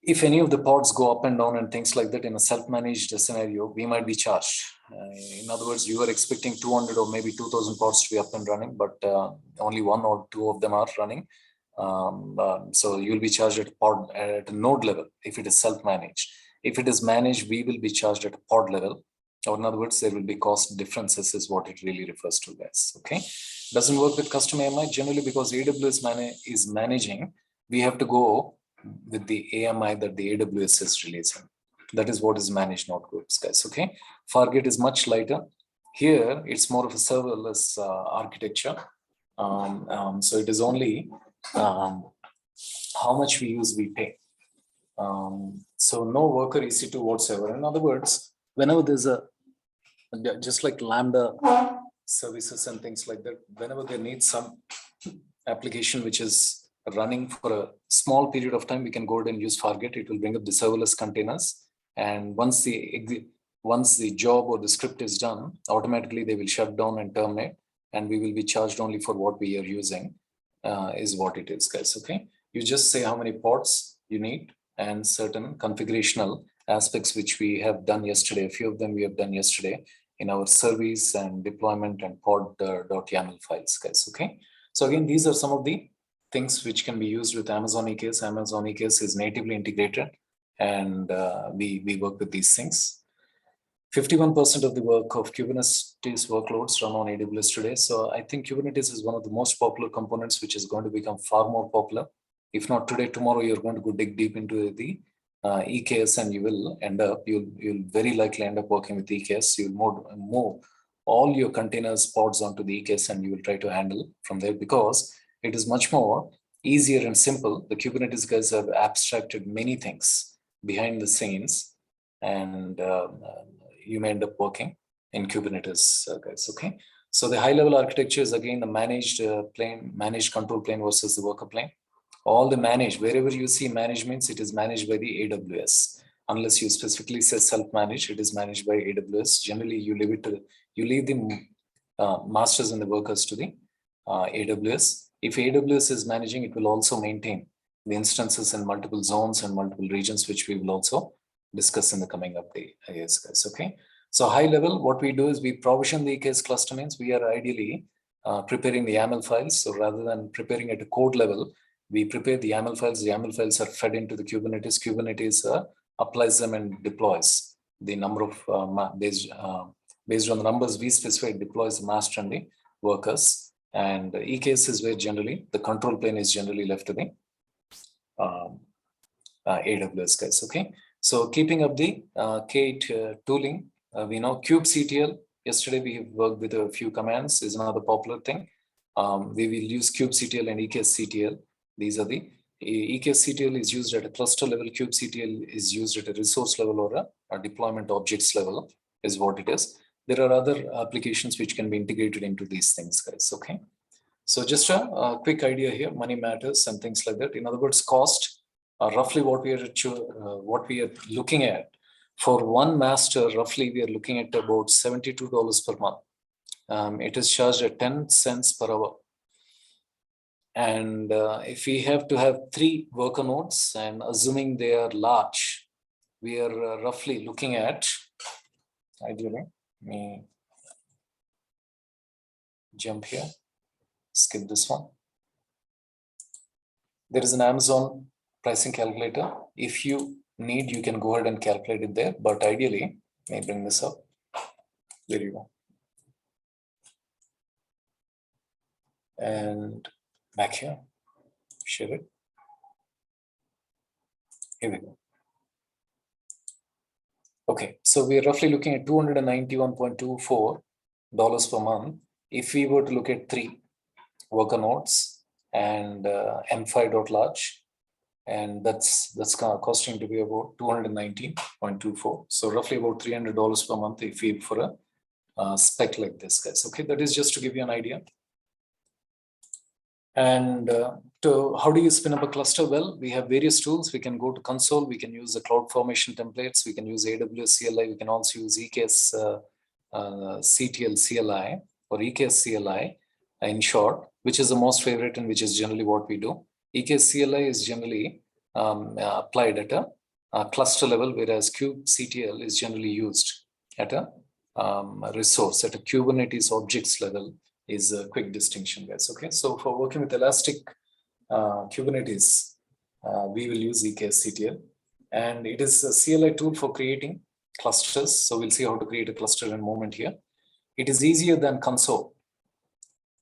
if any of the pods go up and down and things like that in a self-managed scenario, we might be charged. In other words, you are expecting 200 or maybe 2000 pods to be up and running, but only 1 or 2 of them are running. So you'll be charged at a node level if it is self-managed. If it is managed, we will be charged at a pod level. Or in other words, there will be cost differences is what it really refers to, guys. Okay, doesn't work with custom AMI generally because AWS is managing. We have to go with the AMI that the AWS is releasing. That is what is managed node groups, guys. Okay, Fargate is much lighter. Here, it's more of a serverless architecture. So it is only how much we use, we pay. So no worker EC2 whatsoever. In other words, whenever there's a, just like Lambda services and things like that, whenever they need some application which is running for a small period of time, we can go ahead and use Fargate. It will bring up the serverless containers. And once the job or the script is done, automatically they will shut down and terminate. And we will be charged only for what we are using, is what it is, guys. Okay, you just say how many pods you need and certain configurational aspects which we have done yesterday. A few of them we have done yesterday in our service and deployment and pod.yaml files, guys. Okay, so again, these are some of the things which can be used with Amazon EKS. Amazon EKS is natively integrated, and we work with these things. 51% of the work of Kubernetes workloads run on AWS today. So I think Kubernetes is one of the most popular components, which is going to become far more popular. If not today, tomorrow, you're going to go dig deep into the EKS, and you will end up, you'll very likely end up working with EKS. You'll move all your containers, pods onto the EKS, and you will try to handle from there because it is much more easier and simple. The Kubernetes guys have abstracted many things behind the scenes, and you may end up working in Kubernetes, guys. Okay, so the high-level architecture is again the managed plane, managed control plane versus the worker plane. All the managed, wherever you see managements, it is managed by the AWS. Unless you specifically say self-managed, it is managed by AWS. Generally, you leave the masters and the workers to the AWS. If AWS is managing, it will also maintain the instances in multiple zones and multiple regions, which we will also discuss in the coming update. Yes, guys. Okay. So high level, what we do is we provision the EKS cluster. Means we are ideally preparing the YAML files. So rather than preparing at a code level, we prepare the YAML files. The YAML files are fed into the Kubernetes. Kubernetes applies them and deploys the number of based on the numbers we specify, it deploys the master and the workers. And EKS is where generally the control plane is generally left to the AWS, guys. Okay. So keeping up the K8 tooling, we know kubectl. Yesterday we have worked with a few commands. Is another popular thing. We will use kubectl and EKSCTL. These are the EKSCTL is used at a cluster level. kubectl is used at a resource level or a deployment objects level, is what it is. There are other applications which can be integrated into these things, guys. Okay. So just a quick idea here, money matters and things like that. In other words, cost, roughly what we are looking at for one master, roughly we are looking at about $72 per month. It is charged at 10 cents per hour. And if we have to have 3 worker nodes, and assuming they are large, we are roughly looking at, ideally, let me jump here, skip this one. There is an Amazon pricing calculator. If you need, you can go ahead and calculate it there, but ideally, let me bring this up. There you go. And back here, share it. Here we go. Okay, so we're roughly looking at $291.24 per month. If we were to look at 3 worker nodes and M5.large, and that's costing to be about $219.24. So roughly about $300 per month if we for a spec like this, guys. Okay, that is just to give you an idea. And how do you spin up a cluster? Well, we have various tools. We can go to console. We can use the CloudFormation templates. We can use AWS CLI. We can also use EKS CTL CLI or EKS CLI in short, which is the most favorite and which is generally what we do. EKS CLI is generally applied at a cluster level, whereas kubectl is generally used at a resource, at a Kubernetes objects level. Is a quick distinction, guys. Okay, so for working with Elastic Kubernetes, we will use EKS-CTL, and it is a CLI tool for creating clusters. So we'll see how to create a cluster in a moment here. It is easier than console.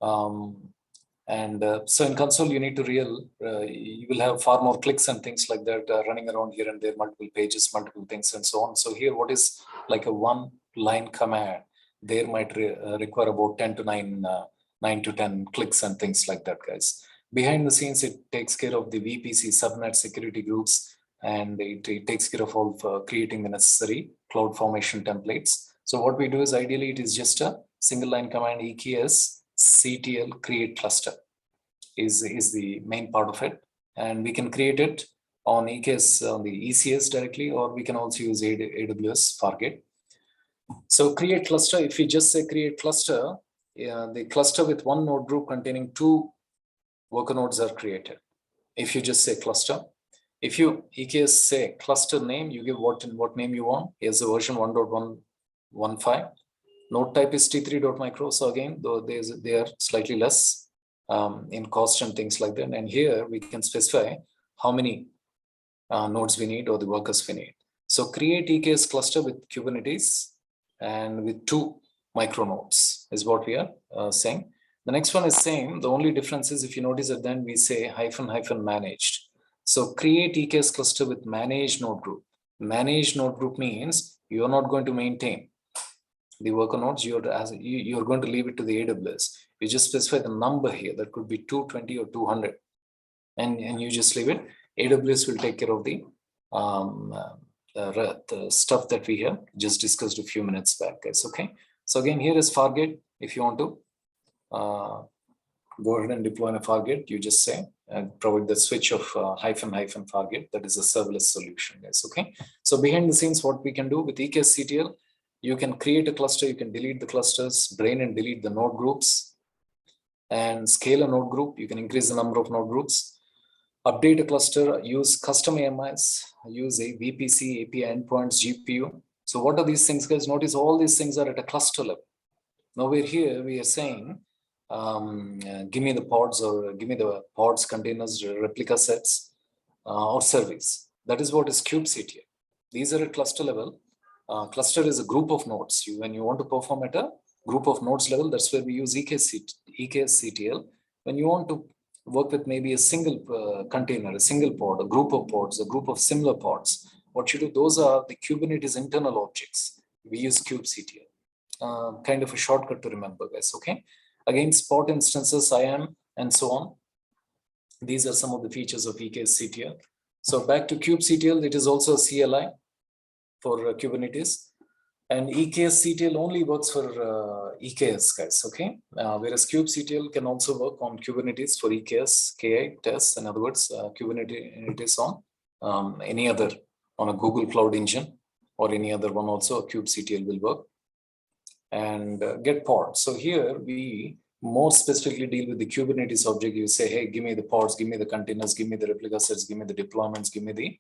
So in console, you need to you will have far more clicks and things like that running around here and there, multiple pages, multiple things, and so on. So here, what is like a one-line command, there might require about 9 to 10 clicks and things like that, guys. Behind the scenes, it takes care of the VPC subnet security groups, and it takes care of all creating the necessary CloudFormation templates. So what we do is ideally, it is just a single line command, EKS CTL create cluster is the main part of it. And we can create it on EKS, on the ECS directly, or we can also use AWS Fargate. So create cluster, if you just say create cluster, the cluster with one node group containing 2 worker nodes are created. If you just say cluster, if you EKS say cluster name, you give what name you want. Here's the version 1.115. Node type is t3.micro. So again, though they are slightly less in cost and things like that. And here we can specify how many nodes we need or the workers we need. So create EKS cluster with Kubernetes and with 2 micronodes is what we are saying. The next one is same. The only difference is if you notice that then we say -- managed. So create EKS cluster with managed node group. Managed node group means you are not going to maintain the worker nodes. You're going to leave it to the AWS. You just specify the number here. That could be 220 or 200, and you just leave it. AWS will take care of the stuff that we have just discussed a few minutes back, guys. Okay, so again, here is Fargate. If you want to go ahead and deploy a Fargate, you just say and provide the switch of -- Fargate. That is a serverless solution, guys. Okay, so behind the scenes, what we can do with EKS-CTL, you can create a cluster, you can delete the clusters, drain and delete the node groups, and scale a node group. You can increase the number of node groups. Update a cluster, use custom AMIs, use a VPC, API endpoints, GPU. So what are these things, guys? Notice all these things are at a cluster level. Now we're here, we are saying, give me the pods, or give me the pods, containers, replica sets, or service. That is what is kubectl. These are at cluster level. Cluster is a group of nodes. When you want to perform at a group of nodes level, that's where we use EKS-CTL. When you want to work with maybe a single container, a single pod, a group of pods, a group of similar pods, what you do, those are the Kubernetes internal objects. We use kubectl. Kind of a shortcut to remember, guys. Okay. Again, spot instances, IAM, and so on. These are some of the features of EKS-CTL. So back to kubectl, it is also a CLI for Kubernetes. And EKS-CTL only works for EKS, guys, okay? Whereas kubectl can also work on Kubernetes for EKS, KI, tests, in other words, Kubernetes on any other, on a Google Cloud Engine or any other one also, kubectl will work. And get pods. So here we more specifically deal with the Kubernetes object. You say, hey, give me the pods, give me the containers, give me the replica sets, give me the deployments, give me the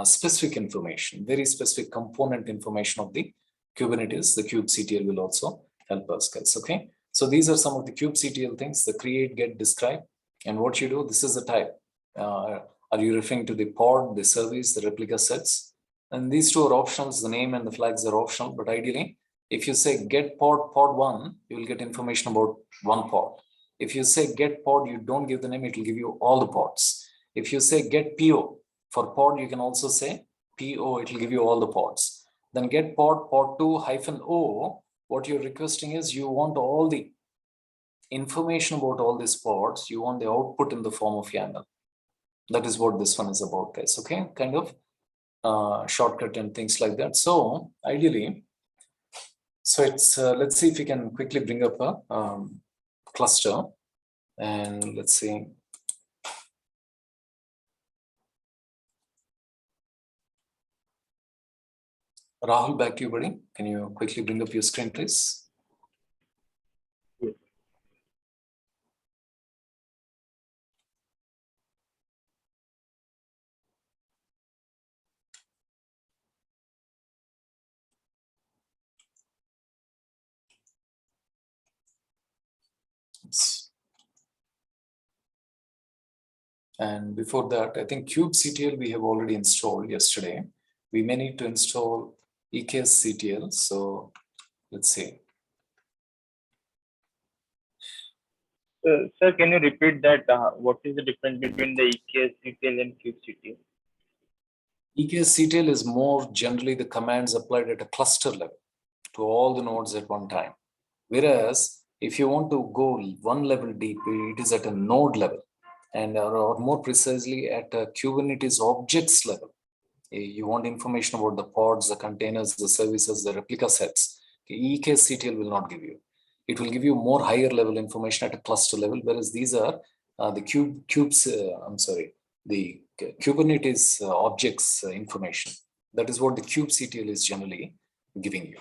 specific information, very specific component information of the Kubernetes. The kubectl will also help us, guys. Okay, so these are some of the kubectl things: the create, get, describe, and what you do. This is the type. Are you referring to the pod, the service, the replica sets? And these two are optionals. The name and the flags are optional, but ideally, if you say get pod 1, you will get information about one pod. If you say get pod, you don't give the name, it will give you all the pods. If you say get PO for pod, you can also say PO, it will give you all the pods. Then get pod 2 -o, what you're requesting is you want all the information about all these pods, you want the output in the form of YAML. That is what this one is about, guys. Okay, kind of shortcut and things like that. So ideally, so it's let's see if we can quickly bring up a cluster, and let's see. Rahul, back to you, buddy. Can you quickly bring up your screen, please? And before that, I think kubectl we have already installed yesterday. We may need to install eksctl. So let's see. Sir, can you repeat that? What is the difference between the eksctl and kubectl? eksctl is more generally the commands applied at a cluster level to all the nodes at one time. Whereas if you want to go one level deep, it is at a node level, and or more precisely at a Kubernetes objects level. You want information about the pods, the containers, the services, the replica sets. eksctl will not give you. It will give you more higher level information at a cluster level, whereas these are the the Kubernetes objects information. That is what the kubectl is generally giving you.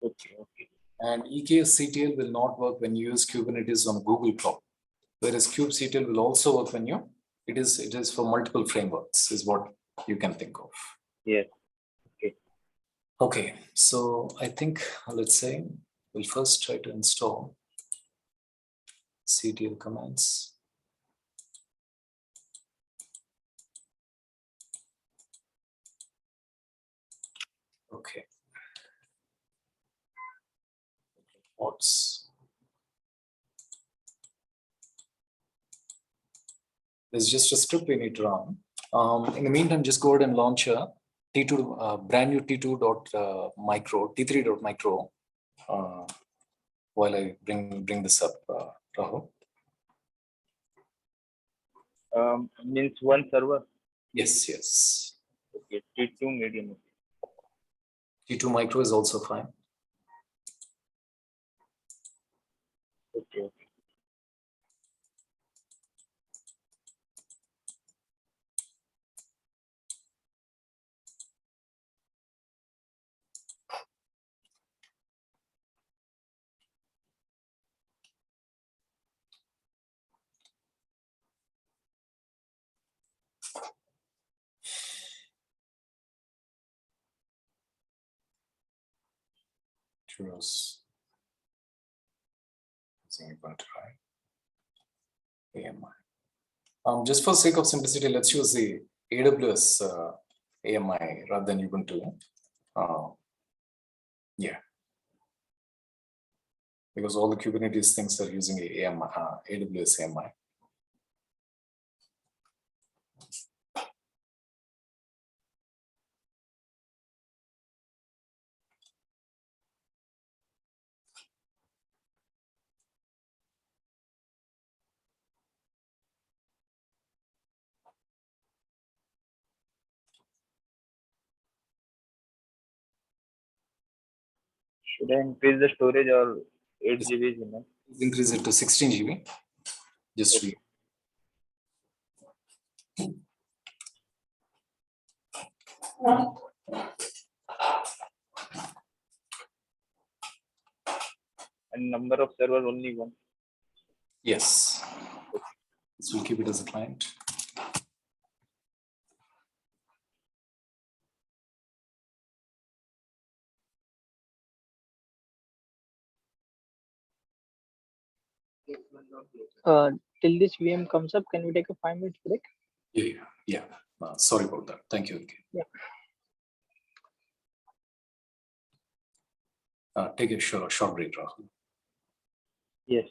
Okay, okay. And eksctl will not work when you use Kubernetes on Google Cloud, whereas kubectl will also work when you it is for multiple frameworks, is what you can think of. Yes. Okay. Okay, so I think let's say we'll first try to install ctl commands. Okay. What's there's just a script we need to run. In the meantime, just go ahead and launch a T2 brand new T2.micro, T3.micro while I bring this up, Rahul. Means one server. Yes, yes. Okay, T2 medium. T2 micro is also fine. Okay, okay. Choose using Ubuntu, right? AMI. Just for sake of simplicity, let's use the AWS AMI rather than Ubuntu. Yeah, because all the Kubernetes things are using AMI, AWS AMI. Should I increase the storage or 8 GB is enough? Increase it to 16 GB. Just Okay. And number of servers only one. Yes. This will keep it as a client. Till this VM comes up, can we take a 5 minute break? Yeah. Sorry about that. Thank you. Yeah. Take a short break, Rahul. Yes.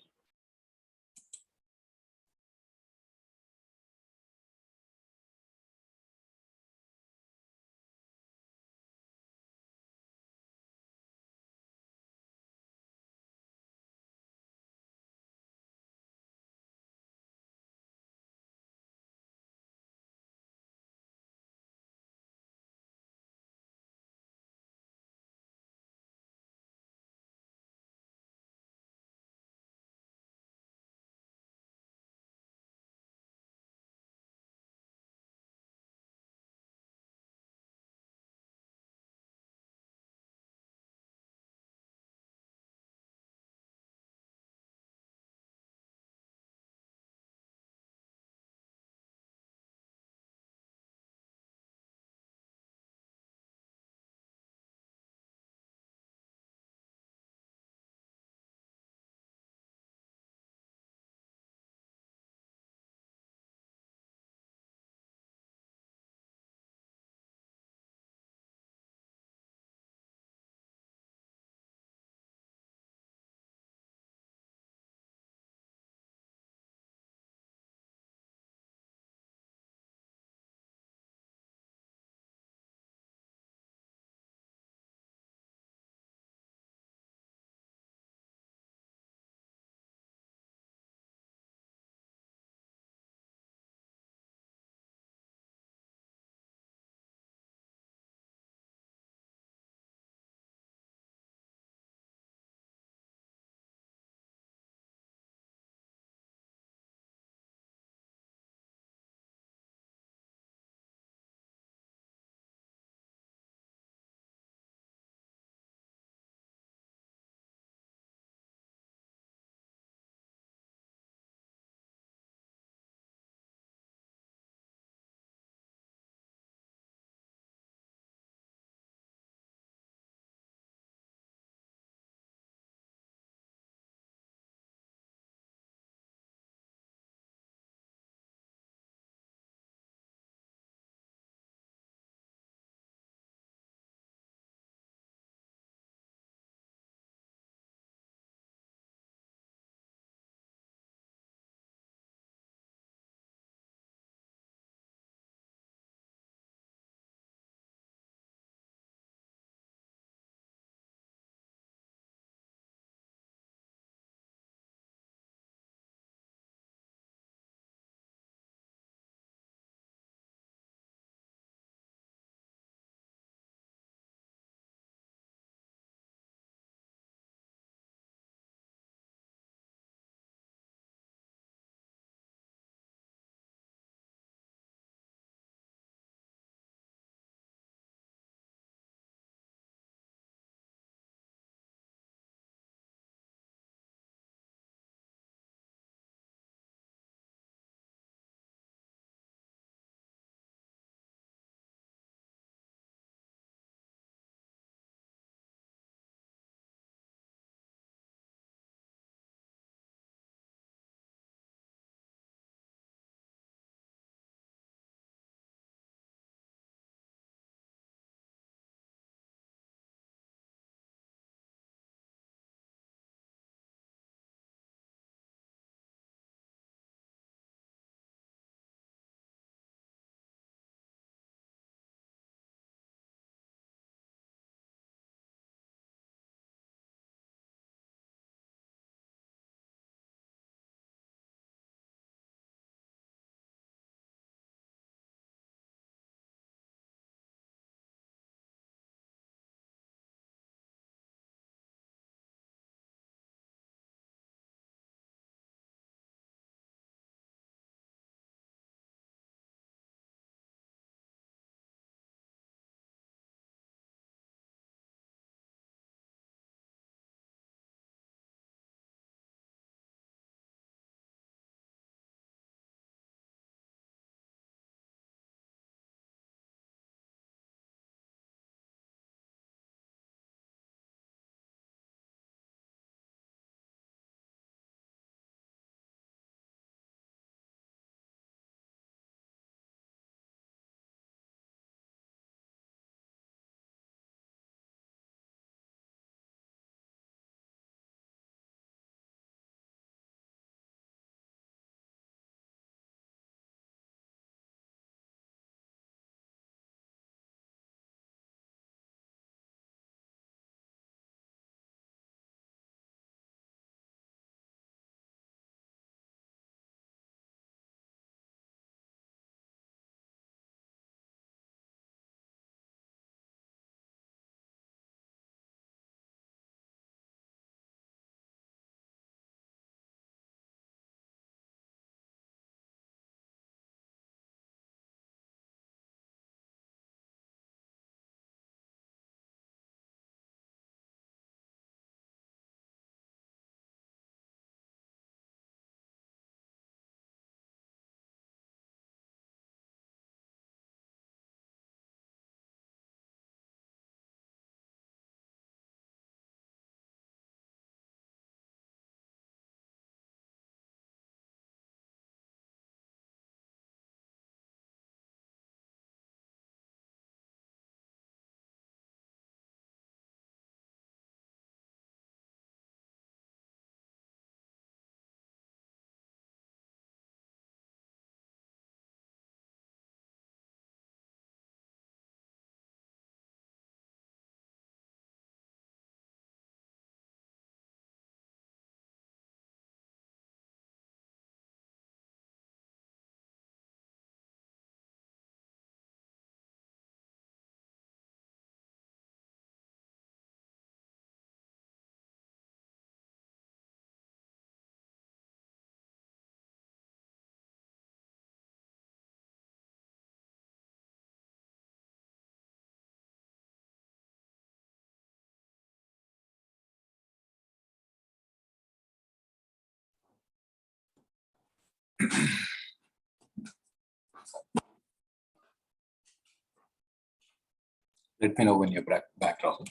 Let me know when you're back, Rahul.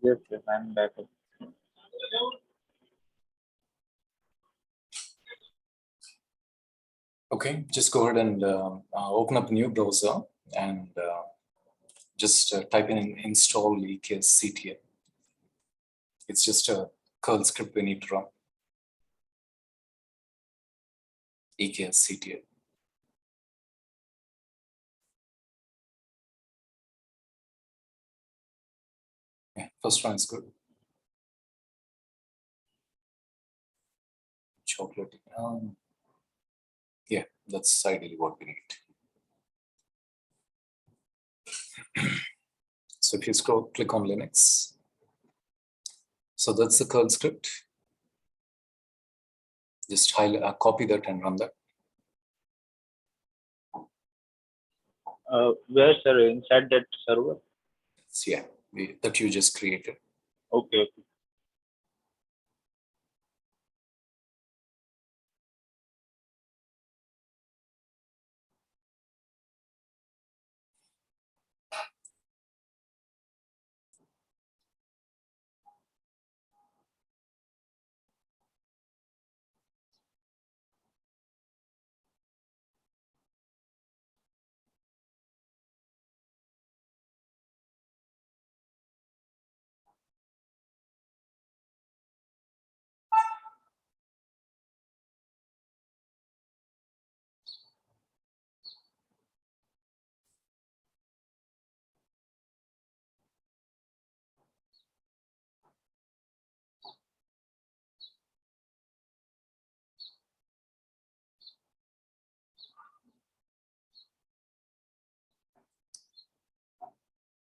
Yes, yes, I'm back. Okay, just go ahead and open up a new browser and just type in install EKS CTL. It's just a curl script we need to run. EKS CTL. Yeah, first one is good. Chocolate. Yeah, that's ideally what we need. So if you scroll, click on Linux. So that's the curl script. Just highlight, copy that and run that. Where, sir? Inside that server? So yeah, that you just created. Okay, okay.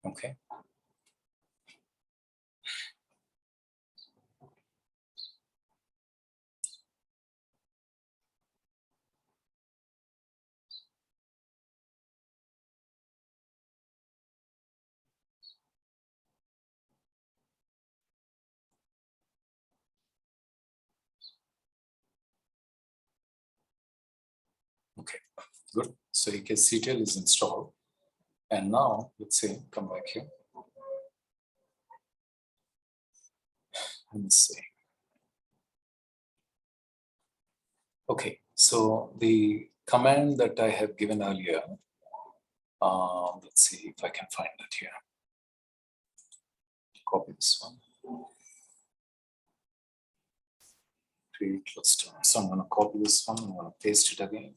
Okay. Okay, good. So EKS CTL is installed. And now let's say, come back here. Let me see. Okay, so the command that I have given earlier, let's see if I can find it here. Copy this one. Create cluster. So I'm going to copy this one. I'm going to paste it again.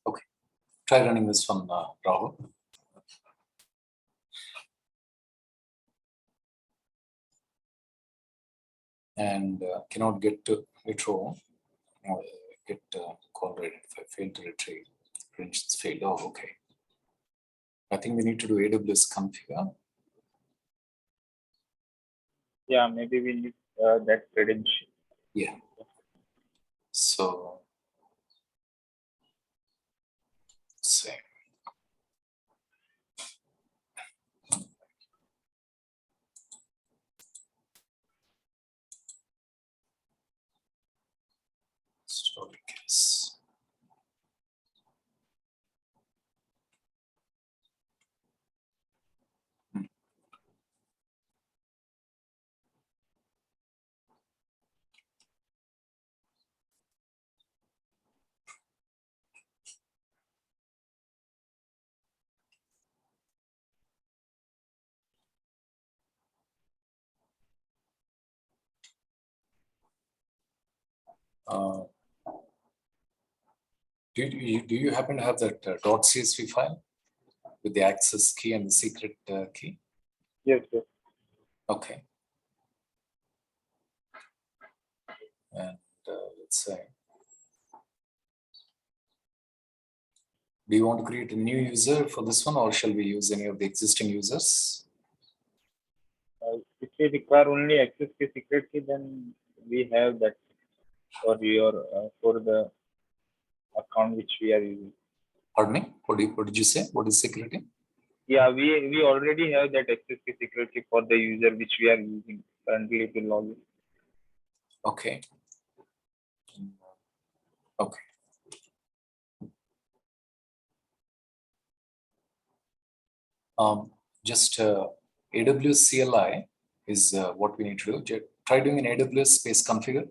Okay, try running this one, Rahul. And cannot get to retro. Get call rate if I fail to retrieve. Credentials failed. Oh, okay. I think we need to do AWS configure. Yeah, maybe we need that credential. Yeah. So let's see. Story case. Do you happen to have that .csv file with the access key and the secret key? Yes, yes. Okay. And let's say, do you want to create a new user for this one, or shall we use any of the existing users? If we require only access key, secret key, then we have that for your for the account which we are using. Pardon me, what did you say? What is security? Yeah, we already have that access key, secret key for the user which we are using currently to log in. Okay. Okay. Just AWS CLI is what we need to do. Try doing an AWS space configure.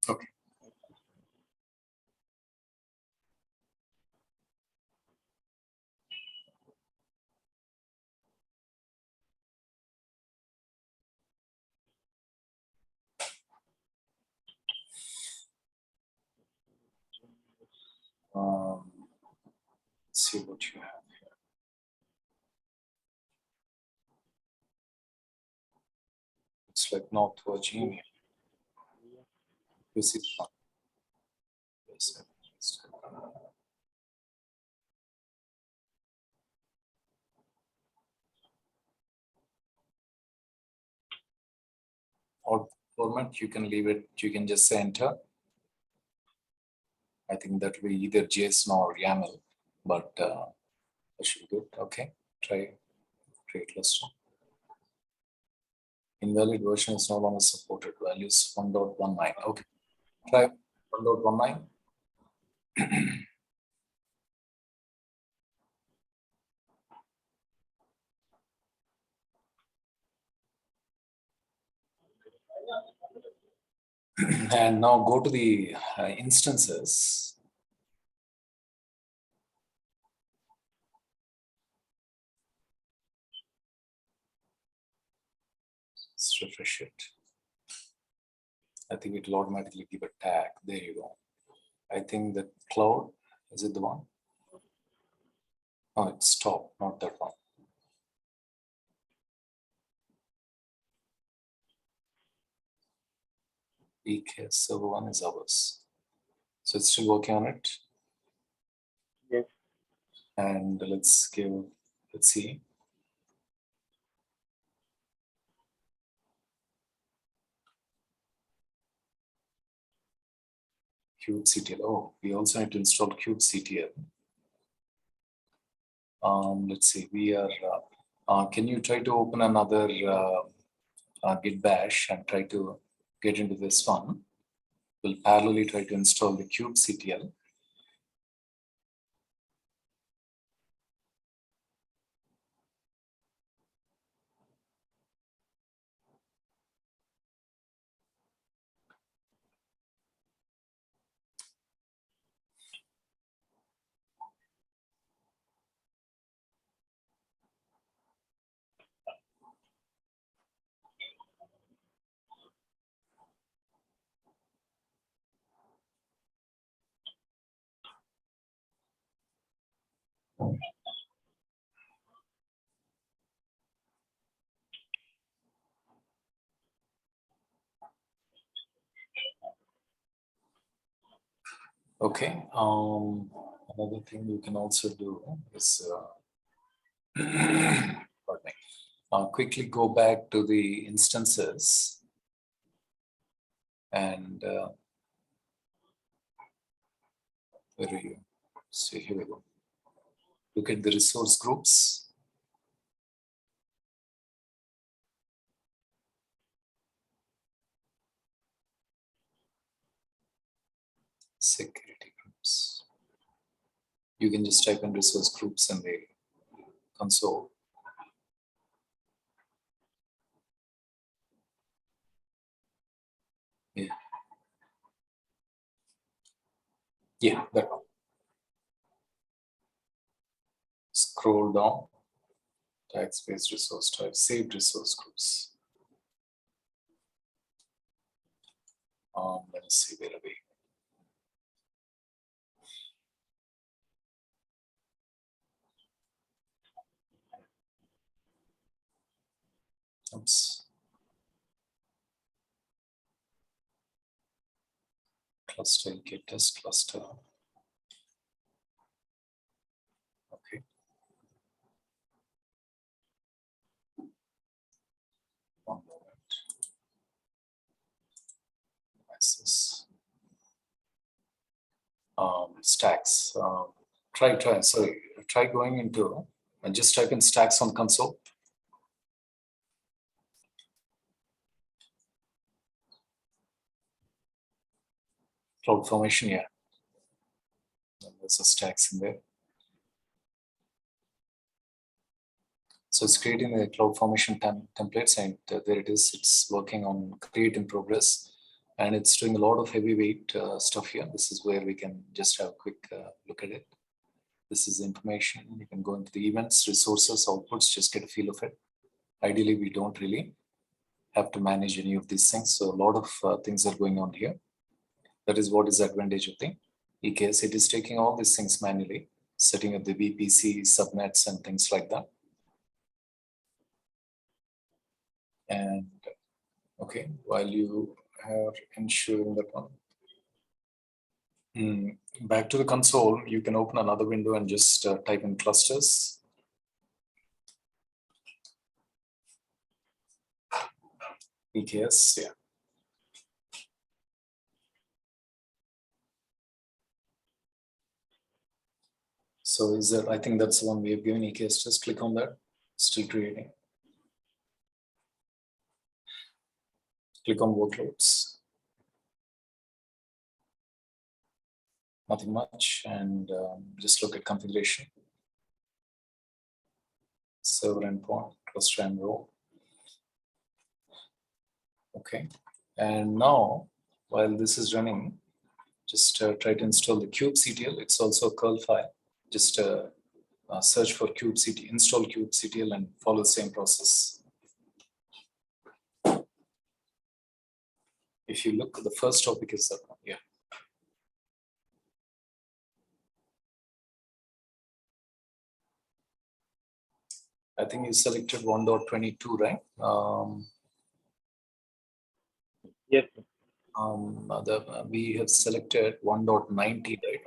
Okay. Let's see what you have here. It's like North Virginia. This is fun. Yes, or format, you can leave it, you can just say enter. I think that will be either JSON or YAML, but that should be good. Okay, try create cluster. Invalid version is no longer supported. Values 1.19. Okay, try 1.19. And now go to the instances. Let's refresh it. I think it will automatically give a tag. There you go. I think the cloud, is it the one? Oh, it's top, not that one. EK server one is ours. So it's still working on it. Yes. And let's see. kubectl. Oh, we also need to install kubectl. Let's see, we are, can you try to open another git bash and try to get into this one? We'll parallelly try to install the kubectl. Okay, another thing you can also do is, pardon me, quickly go back to the instances and where are you? So here we go. Look at the resource groups. Security groups. You can just type in resource groups in the console. Yeah. Yeah, that one. Scroll down. Tag space resource type, saved resource groups. Let us see where are we. Oops. Cluster, get test cluster. Okay. One moment. Devices. Stacks. Try going into and just type in stacks on console. CloudFormation, yeah. And there's a stacks in there. So it's creating the CloudFormation templates, and there it is. It's working on create in progress, and it's doing a lot of heavyweight stuff here. This is where we can just have a quick look at it. This is the information. You can go into the events, resources, outputs, just get a feel of it. Ideally, we don't really have to manage any of these things. So a lot of things are going on here. That is what is the advantage of the EKS. It is taking all these things manually, setting up the VPC, subnets, and things like that. And okay, while you are ensuring that one. Back to the console, you can open another window and just type in clusters. EKS, yeah. So is there, I think that's the one we have given EKS, just click on that, still creating. Click on workloads. Nothing much, and just look at configuration. Server endpoint, cluster and row. Okay, and now while this is running, just try to install the kubectl. It's also a curl file. Just search for kubectl, install kubectl, and follow the same process. If you look, the first topic is that one, yeah. I think you selected 1.22, right? Yes. We have selected 1.90, right?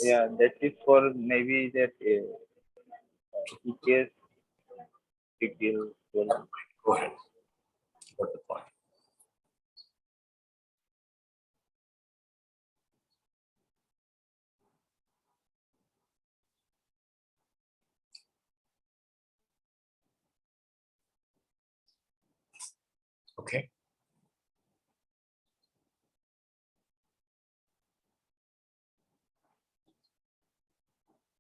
Yeah, that is for maybe that EKS detail. Go ahead. Got the point. Okay.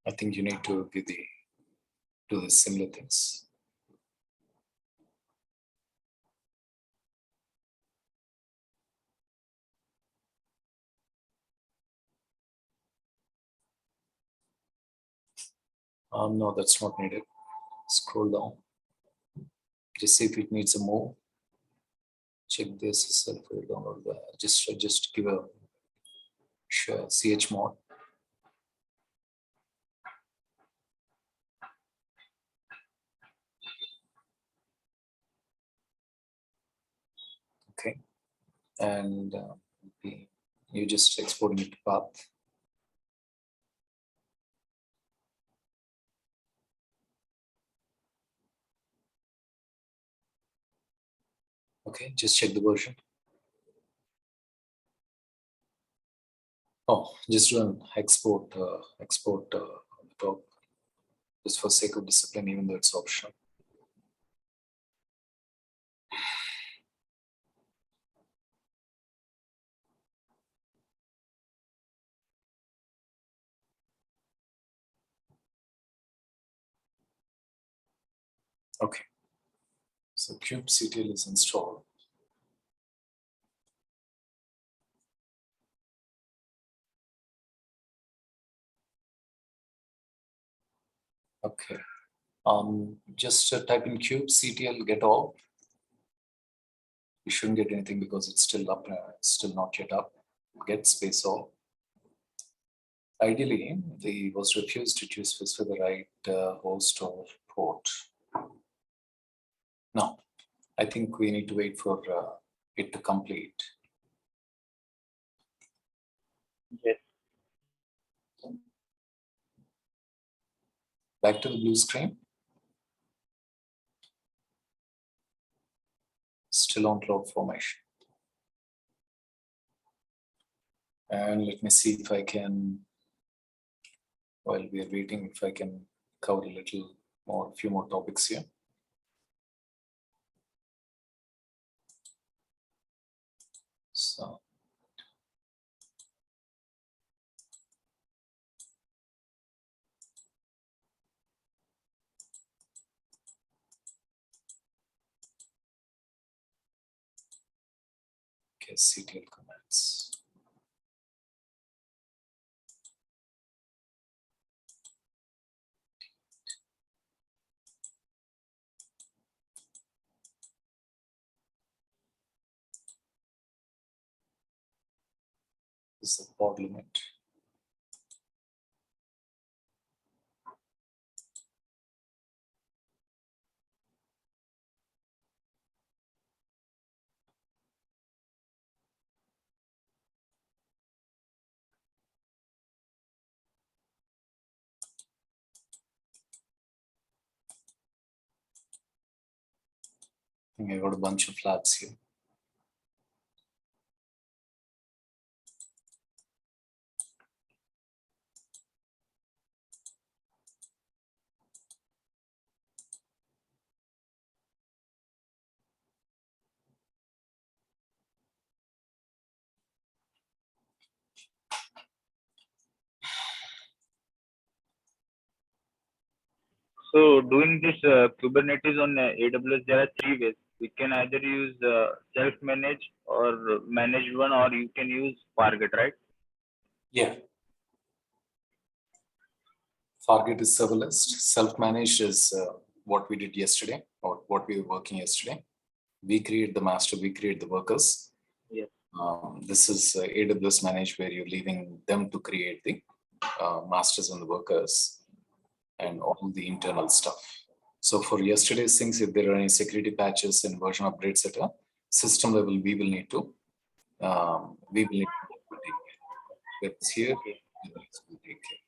I think you need to do the similar things. No, that's not needed. Scroll down. Just see if it needs a move. Check this itself. Download just give a chmod. Okay, and you just exporting it to path. Okay, just check the version. Oh, just do an export on the top, just for sake of discipline, even though it's optional. Okay, so kubectl is installed. Okay, just type in kubectl get all. You shouldn't get anything because it's still up, still not yet up. Get space all. Ideally, the was refused to choose for the right host or port. No, I think we need to wait for it to complete. Yes. Back to the blue screen. Still on CloudFormation. And let me see if I can, while we are waiting, if I can cover a little more, few more topics here. So Okay, CTL commands. This is the pod limit. I think I got a bunch of labs here. So doing this Kubernetes on AWS, there are three ways. We can either use self-managed or managed one, or you can use Fargate, right? Yeah. Fargate is serverless. Self-managed is what we did yesterday, or what we were working yesterday. We create the master, we create the workers. Yes. This is AWS managed, where you're leaving them to create the masters and the workers and all the internal stuff. So for yesterday's things, if there are any security patches and version upgrades at a system level, we will need to take care. It's here. Okay. We'll take care.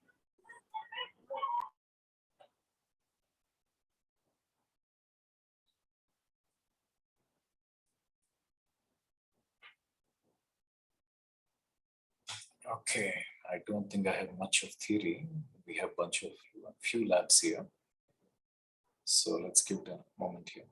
Okay, I don't think I have much of theory. We have few labs here. So let's give it a moment here.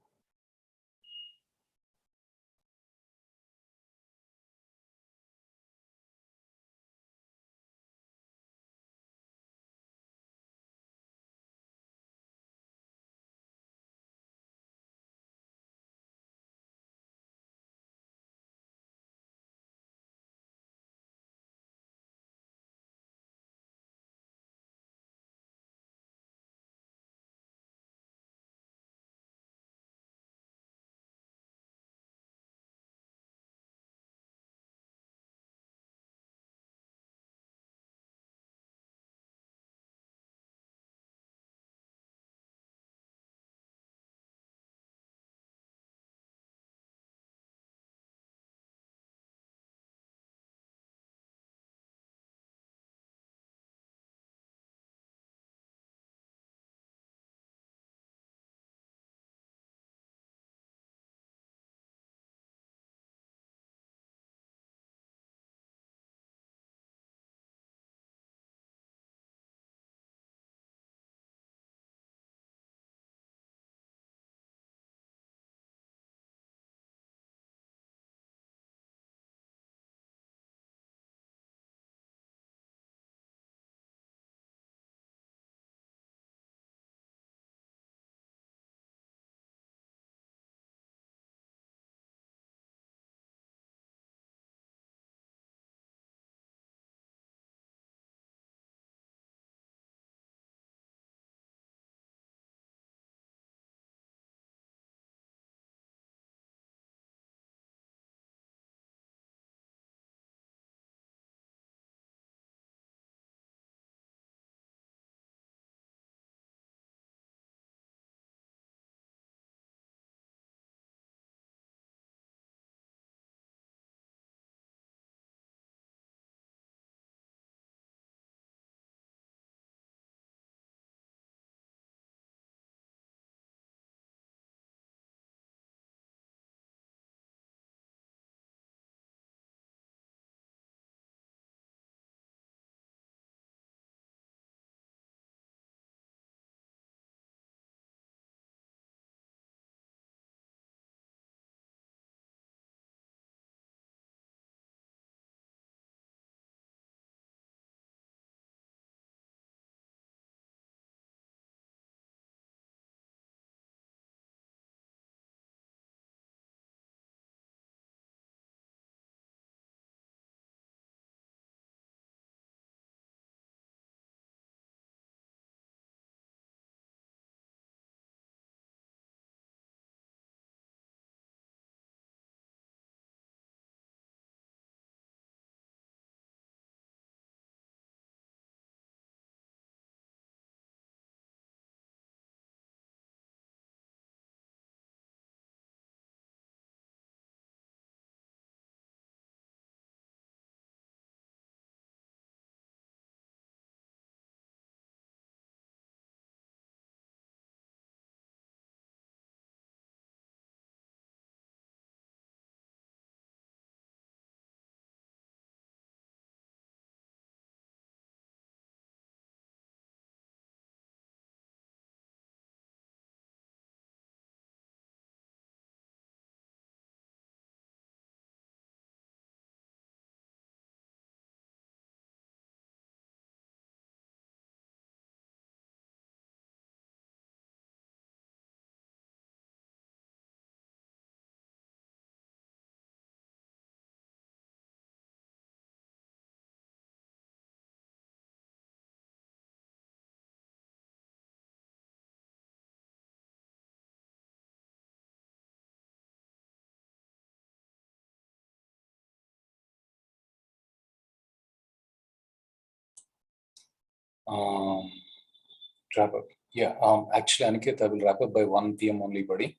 Wrap up. Yeah. Actually, Aniket, I will wrap up by 1 p.m. only, buddy.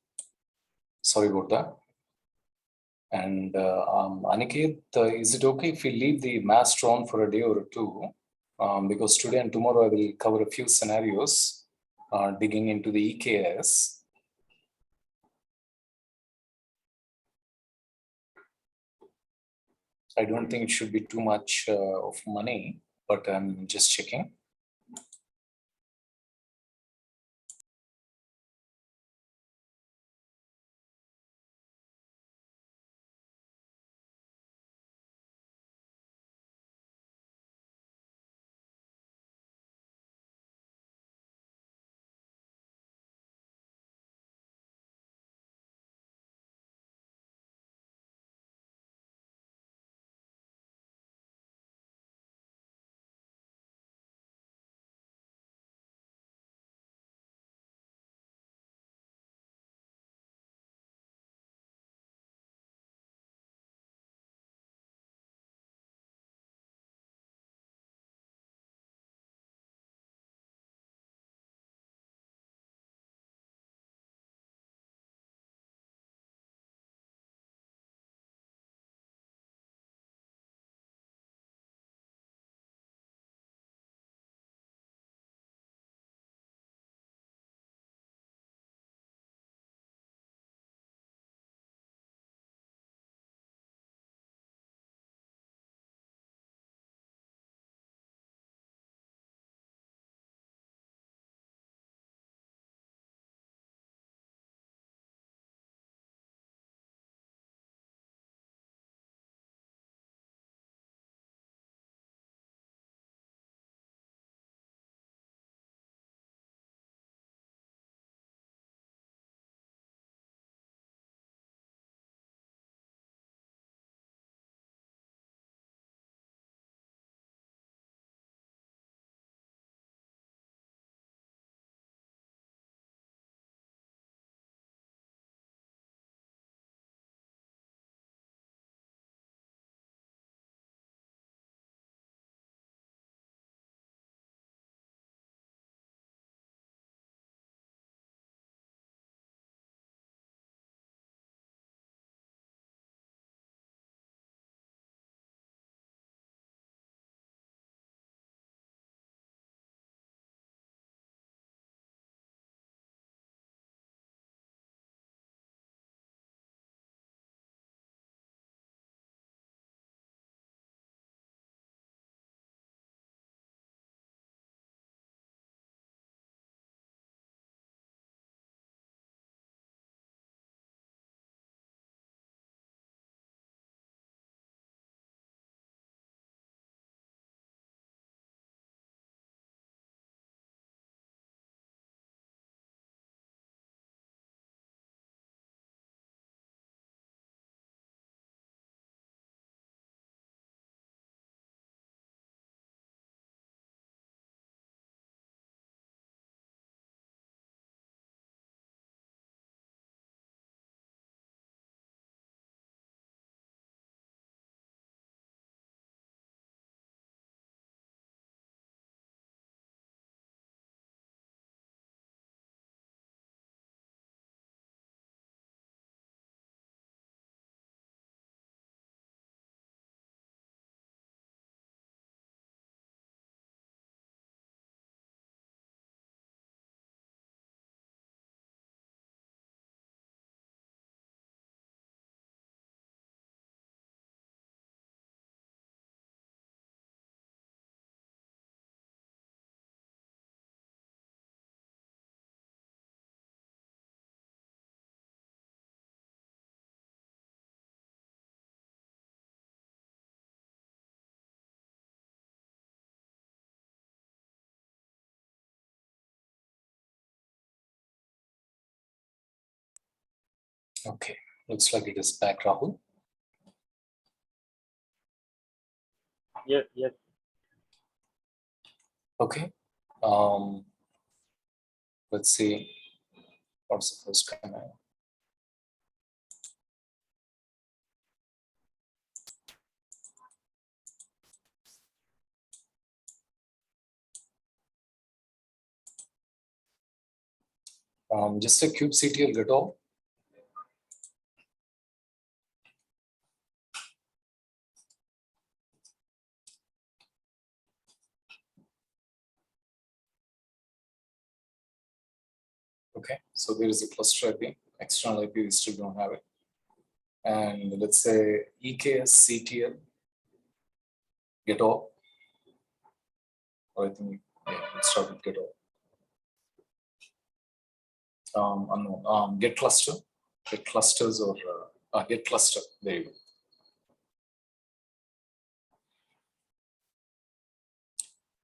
Sorry about that. And Aniket, is it okay if we leave the mass on for a day or two? Because today and tomorrow I will cover a few scenarios digging into the EKS. I don't think it should be too much of money, but I'm just checking. Okay, looks like it is back, Rahul. Yes, yes. Okay. Let's see. What's the first comment? Just a kubectl get all. Okay, so there is a cluster IP, external IP, we still don't have it. And let's say EKS CTL get all. Or I think, yeah, let's start with get all. Unknown. Get cluster, get clusters or get cluster. There you go.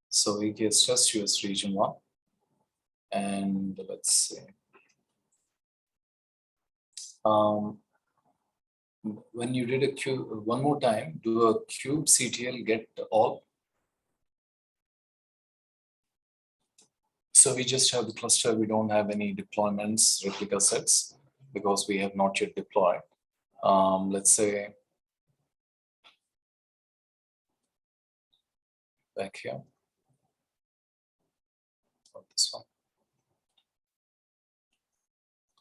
So EKS test US region 1. And let's see. When you did a cube, one more time, do a kubectl get all. So we just have the cluster. We don't have any deployments, replica sets, because we have not yet deployed. Let's say back here. Not this one.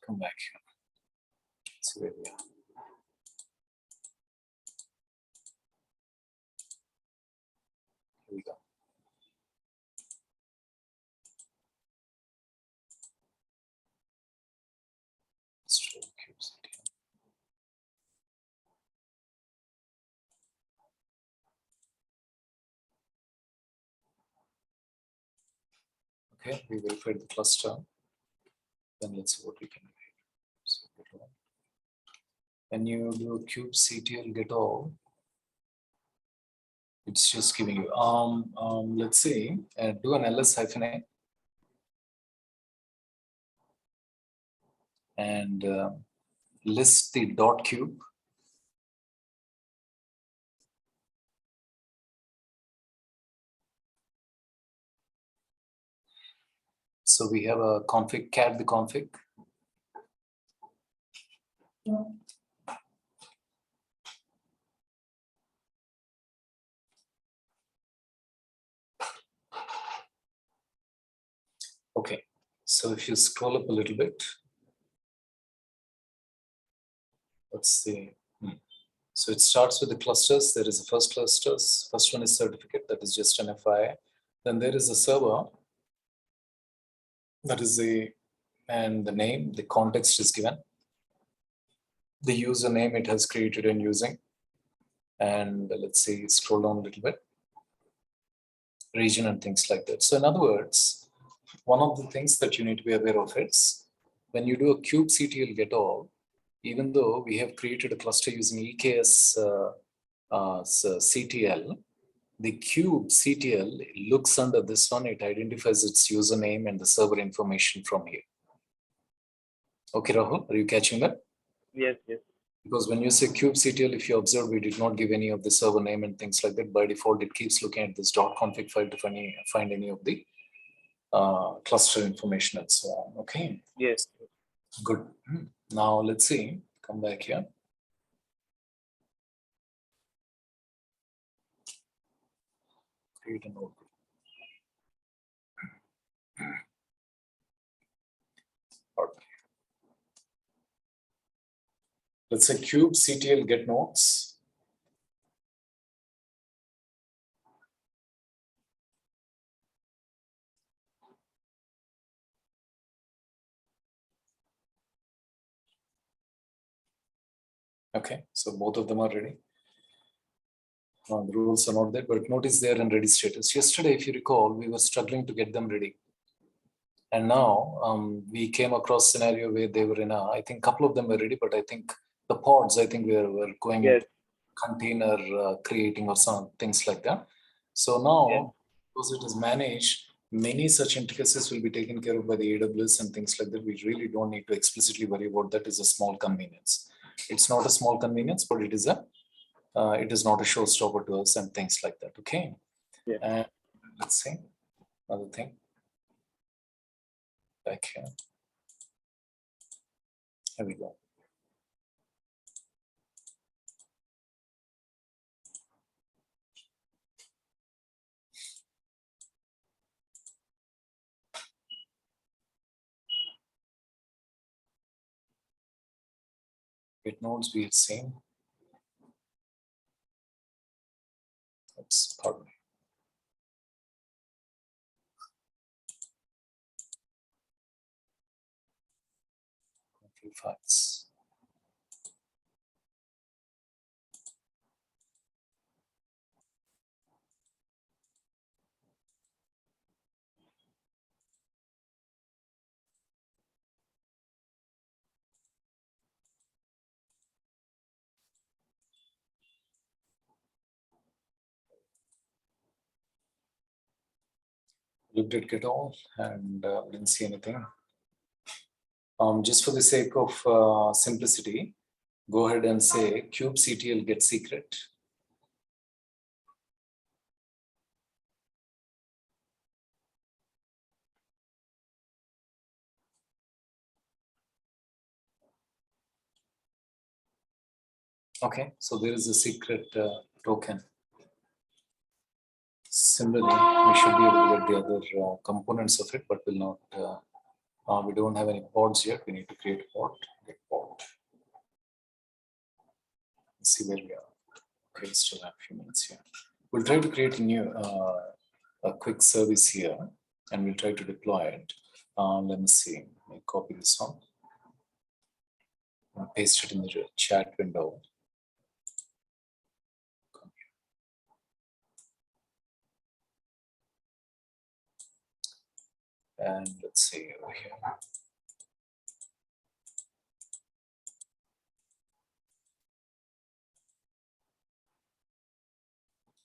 Come back here. See where we are. Here we go. Okay, we verified the cluster. Then let's see what we can do. So when you do kubectl get all, it's just giving you let's see, do an ls-a and list the dot cube. So we have a config, cat the config. Okay, so if you scroll up a little bit, let's see. So it starts with the clusters. There is a first clusters. First one is certificate, that is just an FII. Then there is a server, that is and the name, the context is given. The username it has created and using. And let's see, scroll down a little bit. Region and things like that. So in other words, one of the things that you need to be aware of is when you do a kubectl get all, even though we have created a cluster using EKS CTL, the kubectl looks under this one. It identifies its username and the server information from here. Okay, Rahul, are you catching that? Yes, yes. Because when you say kubectl, if you observe, we did not give any of the server name and things like that. By default, it keeps looking at this .config file to find any of the cluster information and so on. Okay. Yes. Good. Now let's see. Come back here. Create a notebook. Let's say kubectl get nodes. Okay, so both of them are ready. The rules are not there, but notice they are in ready status. Yesterday, if you recall, we were struggling to get them ready. And now we came across scenario where they were in I think a couple of them were ready, but I think the pods, I think we were going Yes. container creating or some things like that. So now, Yes. because it is managed, many such intricacies will be taken care of by the AWS and things like that. We really don't need to explicitly worry about that. Is a small convenience. It's not a small convenience, but it is not a showstopper to us and things like that. Okay. Yeah. And let's see another thing back here. Here we go. Get nodes we have seen. That's pardon me. Files. Looked at get all and didn't see anything. Just for the sake of simplicity, go ahead and say kubectl get secret. Okay, so there is a secret token. Similarly, we should be able to get the other components of it, but will not. We don't have any pods yet. We need to create a pod. Get pod. Let's see where we are. Okay, we still have a few minutes here. We'll try to create a new a quick service here, and we'll try to deploy it. Let me see. Let me copy this one. I'll paste it in the chat window. And let's see over here.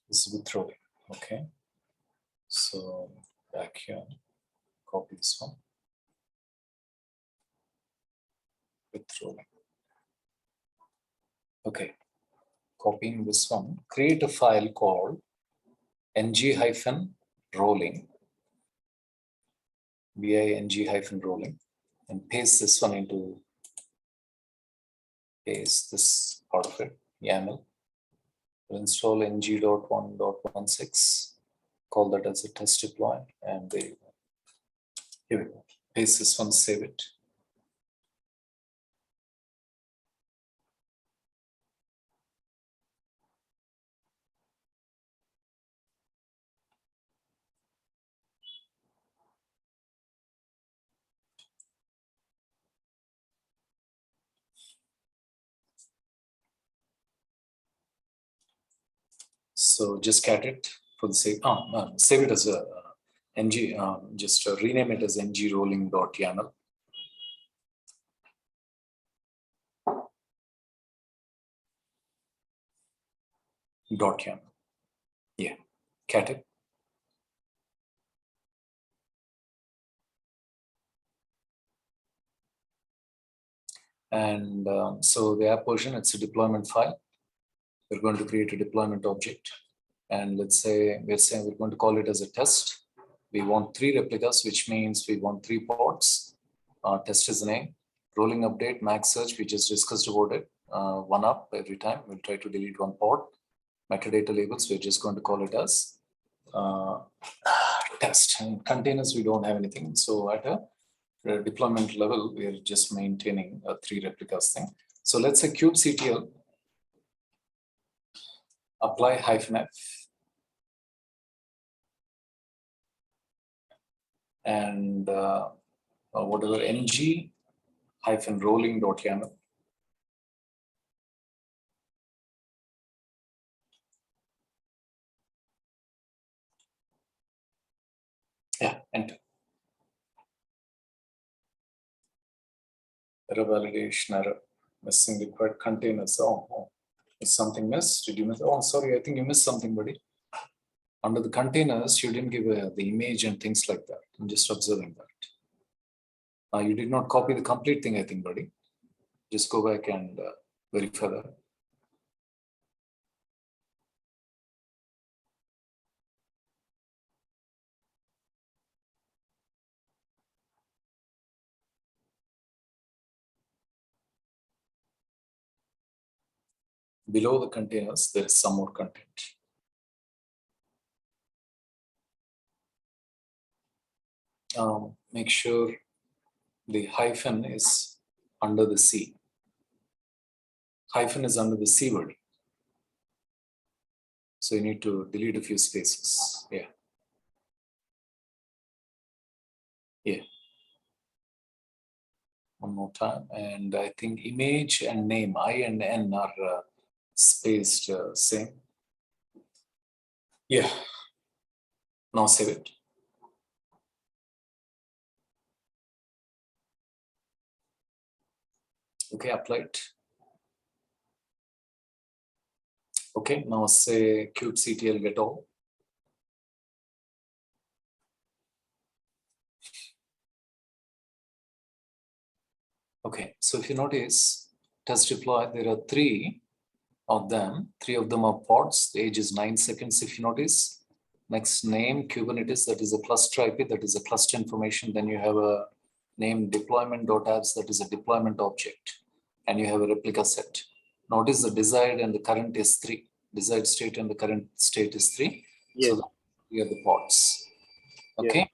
This is withdrawing. Okay. So back here, copy this one. Withdrawing. Okay. Copying this one. Create a file called ng-rolling. bing-rolling. And paste this one into, paste this part of it, YAML. We'll install ng.1.16, call that as a test deploy, and there you go. Here we go. Paste this one, save it. So just cat it for the sake. Save it as a ng. Just rename it as ng-rolling.yaml. .yaml. Yeah, cat it. And so the app version, it's a deployment file. We're going to create a deployment object. And let's say we're going to call it as a test. We want 3 replicas, which means we want 3 pods. Test is the name. Rolling update, max search, we just discussed about it. 1 up every time. We'll try to delete 1 pod. Metadata labels, we're just going to call it as test. And containers, we don't have anything. So at a deployment level, we're just maintaining a 3 replicas thing. So let's say kubectl apply -f and whatever ng-rolling.yaml. Yeah, enter. Error validation error. Missing required containers. Oh, is something missed? Did you miss? Oh, sorry, I think you missed something, buddy. Under the containers, you didn't give the image and things like that. I'm just observing that. You did not copy the complete thing, I think, buddy. Just go back and verify that. Below the containers, there is some more content. Make sure the hyphen is under the C. hyphen is under the C word. So you need to delete a few spaces. Yeah. Yeah. One more time. And I think image and name, I and N are spaced same. Yeah. Now save it. Okay, applied. Okay, now say kubectl get all. Okay, so if you notice, test deploy, there are three of them. Three of them are pods. The age is 9 seconds, if you notice. Next name, Kubernetes, that is a cluster IP, that is a cluster information. Then you have a name deployment.apps, that is a deployment object. And you have a replica set. Notice the desired and the current is 3. Desired state and the current state is 3. Yes. So we are the pods. Okay. Yes.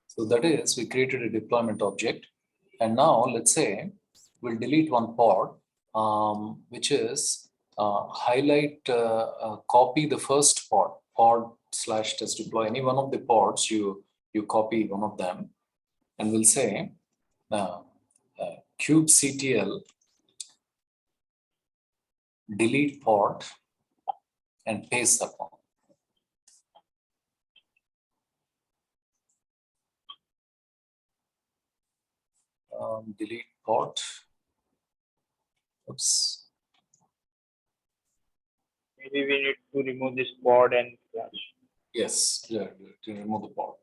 So that is, we created a deployment object. And now let's say we'll delete one pod, which is highlight, copy the first pod/test deploy. Any one of the pods, you copy one of them, and we'll say kubectl delete pod and paste that one. Delete pod. Oops. Maybe we need to remove this pod and flash. Yes, yeah, to remove the pod.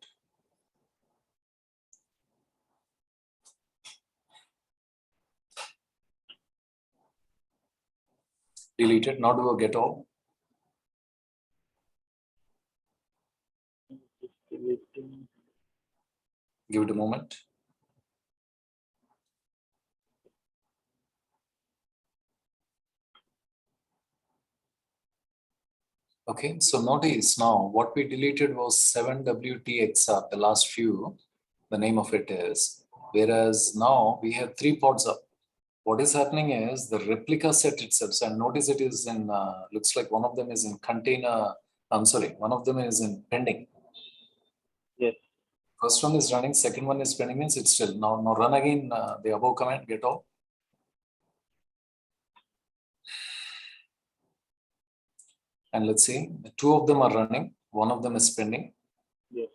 Delete it. Now do a get all. Deleting. Give it a moment. Okay, so notice now what we deleted was 7WTXR, the last few, the name of it is. Whereas now we have 3 pods up. What is happening is the replica set itself. So notice it is in, looks like one of them is in container, I'm sorry, one of them is in pending. Yes. First one is running, second one is pending, means it's still. Now run again the above command, get all. And let's see, 2 of them are running, one of them is pending. Yes.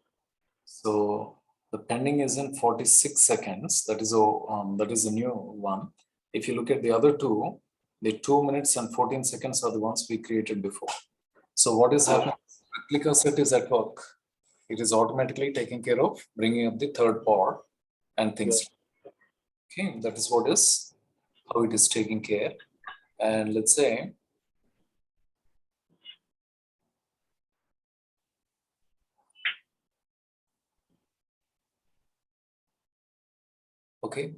So the pending is in 46 seconds. That is a new one. If you look at the other two, the 2 minutes and 14 seconds are the ones we created before. So what is happening? Replica set is at work. It is automatically taking care of bringing up the third pod and things. Yes. Okay, that is what is how it is taking care. And let's say okay,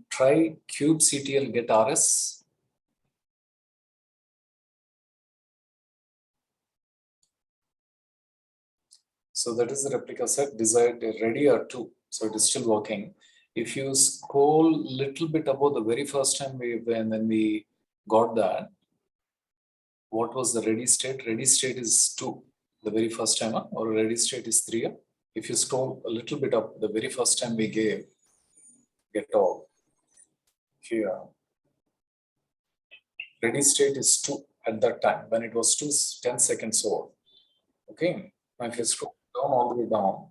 try kubectl get rs. So that is the replica set desired ready or two. So it is still working. If you scroll a little bit above the very first time when we got that, what was the ready state? Ready state is 2, the very first time, or ready state is 3. If you scroll a little bit up, the very first time we gave get all here, ready state is 2 at that time when it was 10 seconds old. Okay, now if you scroll down all the way down,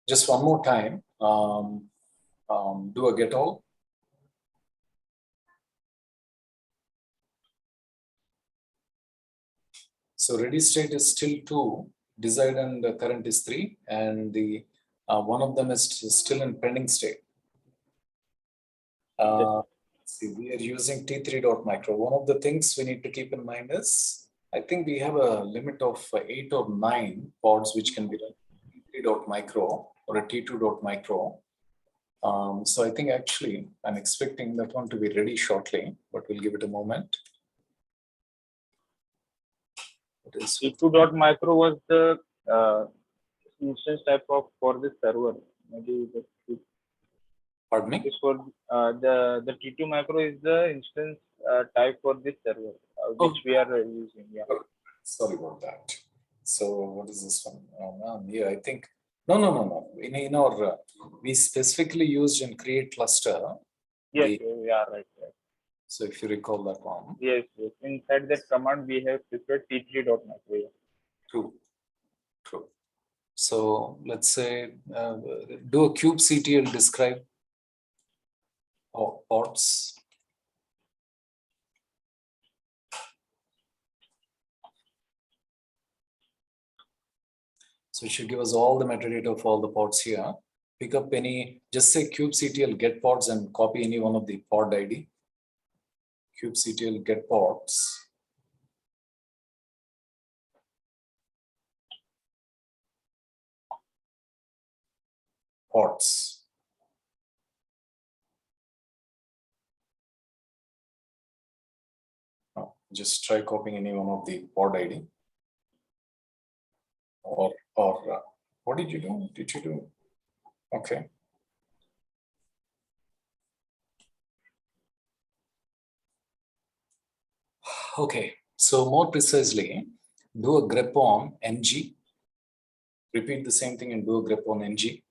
just one more time, do a get all. So ready state is still 2, desired and current is 3, and the one of them is still in pending state. See, we are using T3.micro. One of the things we need to keep in mind is, I think we have a limit of 8 or 9 pods which can be run T3.micro or a T2.micro. So I think actually I'm expecting that one to be ready shortly, but we'll give it a moment. T2.micro was the instance type of for the server. Maybe Pardon me? This for the T2 macro is the instance type for this server, which we are using. Yeah. Sorry about that. So what is this one? Yeah, I think no. In our we specifically used in create cluster. Yes, yeah, right. So if you recall that one. Yes. Inside that command, we have prepared T3.macro. Yeah. True. So let's say do a kubectl describe pods. So it should give us all the metadata of all the pods here. Pick up any, just say kubectl get pods and copy any one of the pod ID. Kubectl get pods. Pods. No, just try copying any one of the pod ID. Or what did you do? Did you do? Okay. Okay, so more precisely, do a grep on ng. Repeat the same thing and do a grep on ng.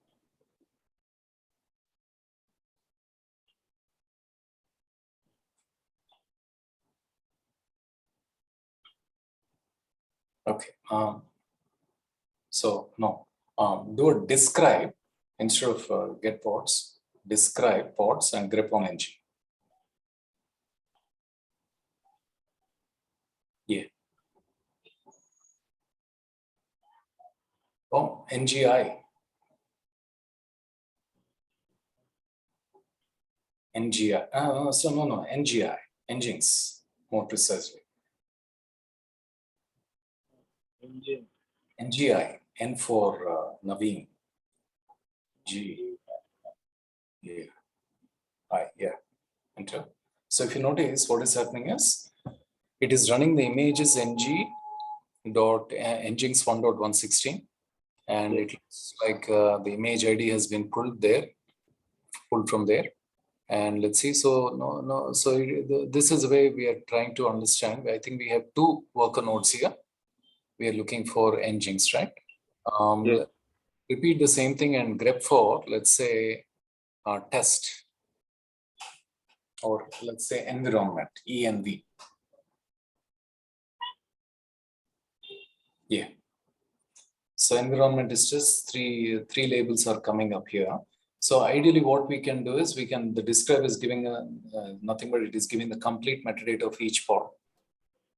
Okay. So no, do a describe instead of get pods. Describe pods and grep on ng. Yeah. Oh, NGI. NGI. So no, NGI. Engines, more precisely. Engine. NGI. N for Naveen. G. Yeah. I. Yeah. Enter. So if you notice, what is happening is, it is running the images ng dot nginx 1.116, and it looks like the image ID has been pulled from there. And let's see. So no. So this is the way we are trying to understand. I think we have two worker nodes here. We are looking for nginx, right? Yes. Repeat the same thing and grep for, let's say, test, or let's say environment, env. Yeah. So environment is just three labels are coming up here. So ideally what we can do is the describe is giving nothing but it is giving the complete metadata of each pod.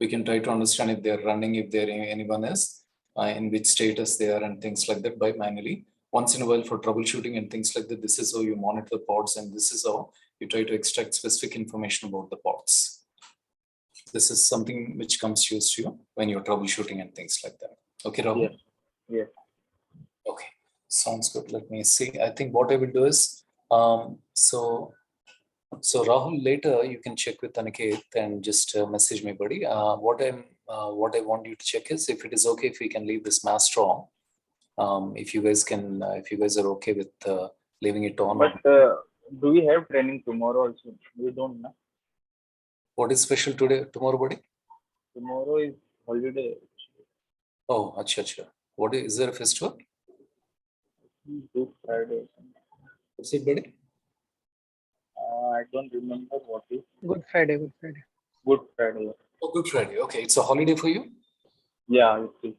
We can try to understand if they're running, if there anyone is, in which status they are and things like that by manually. Once in a while for troubleshooting and things like that, this is how you monitor the pods and this is how you try to extract specific information about the pods. This is something which comes used to you when you're troubleshooting and things like that. Okay, Rahul? Yeah. Okay, sounds good. Let me see. I think what I will do is, so Rahul, later you can check with Aniket and just message me, buddy. What I want you to check is if it is okay if we can leave this mask on. If you guys are okay with leaving it on. But do we have training tomorrow also? We don't know. What is special tomorrow, buddy? Tomorrow is holiday. Oh, acha. What is there a festival? Good Friday. What's it, buddy? I don't remember what is. Good Friday. Good Friday. Oh, Good Friday. Okay, it's a holiday for you? Yeah, it is.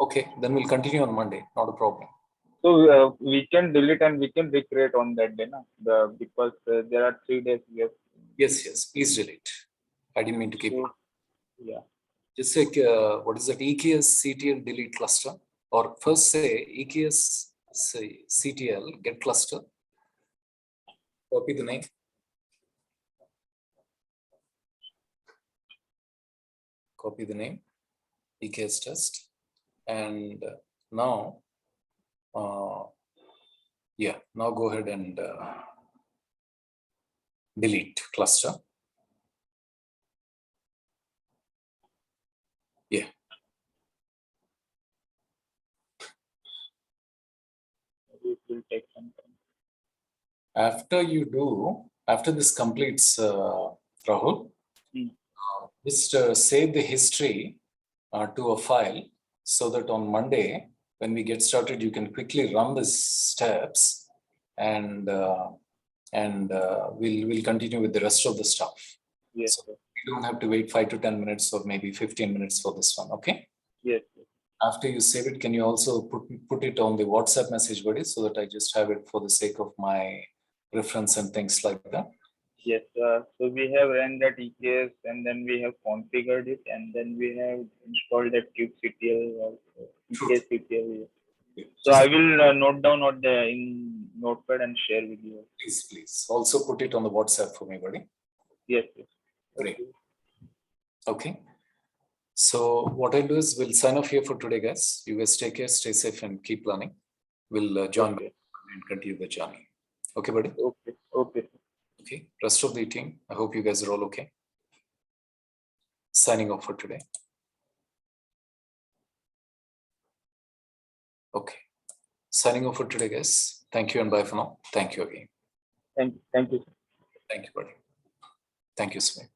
Okay, then we'll continue on Monday. Not a problem. So we can delete and we can recreate on that day, na? Because there are 3 days left. Yes. Please delete. I didn't mean to keep it. Yeah. Just say, what is that? EKS CTL delete cluster, or first say EKS CTL get cluster. Copy the name. Copy the name. EKS test, and now, now go ahead and delete cluster. Yeah. It will take some time. After this completes, Rahul, just save the history to a file so that on Monday, when we get started, you can quickly run these steps and we'll continue with the rest of the stuff. Yes, So sir. you don't have to wait 5 to 10 minutes or maybe 15 minutes for this one, okay? Yes, sir. After you save it, can you also put it on the WhatsApp message, buddy, so that I just have it for the sake of my reference and things like that? Yes, so we have run that EKS and then we have configured it and then we have installed that kubectl also. EKS CTL. Yeah. So I will note down in Notepad and share with you. Please. Also put it on the WhatsApp for me, buddy. Yes, yes. Great. Okay. So what I'll do is we'll sign off here for today, guys. You guys take care, stay safe, and keep learning. We'll join Okay. and continue the journey. Okay, buddy? Okay. Okay. Okay. Rest of the team, I hope you guys are all okay. Signing off for today. Okay. Signing off for today, guys. Thank you and bye for now. Thank you again. Thank you. Thank you, buddy. Thank you, Smith.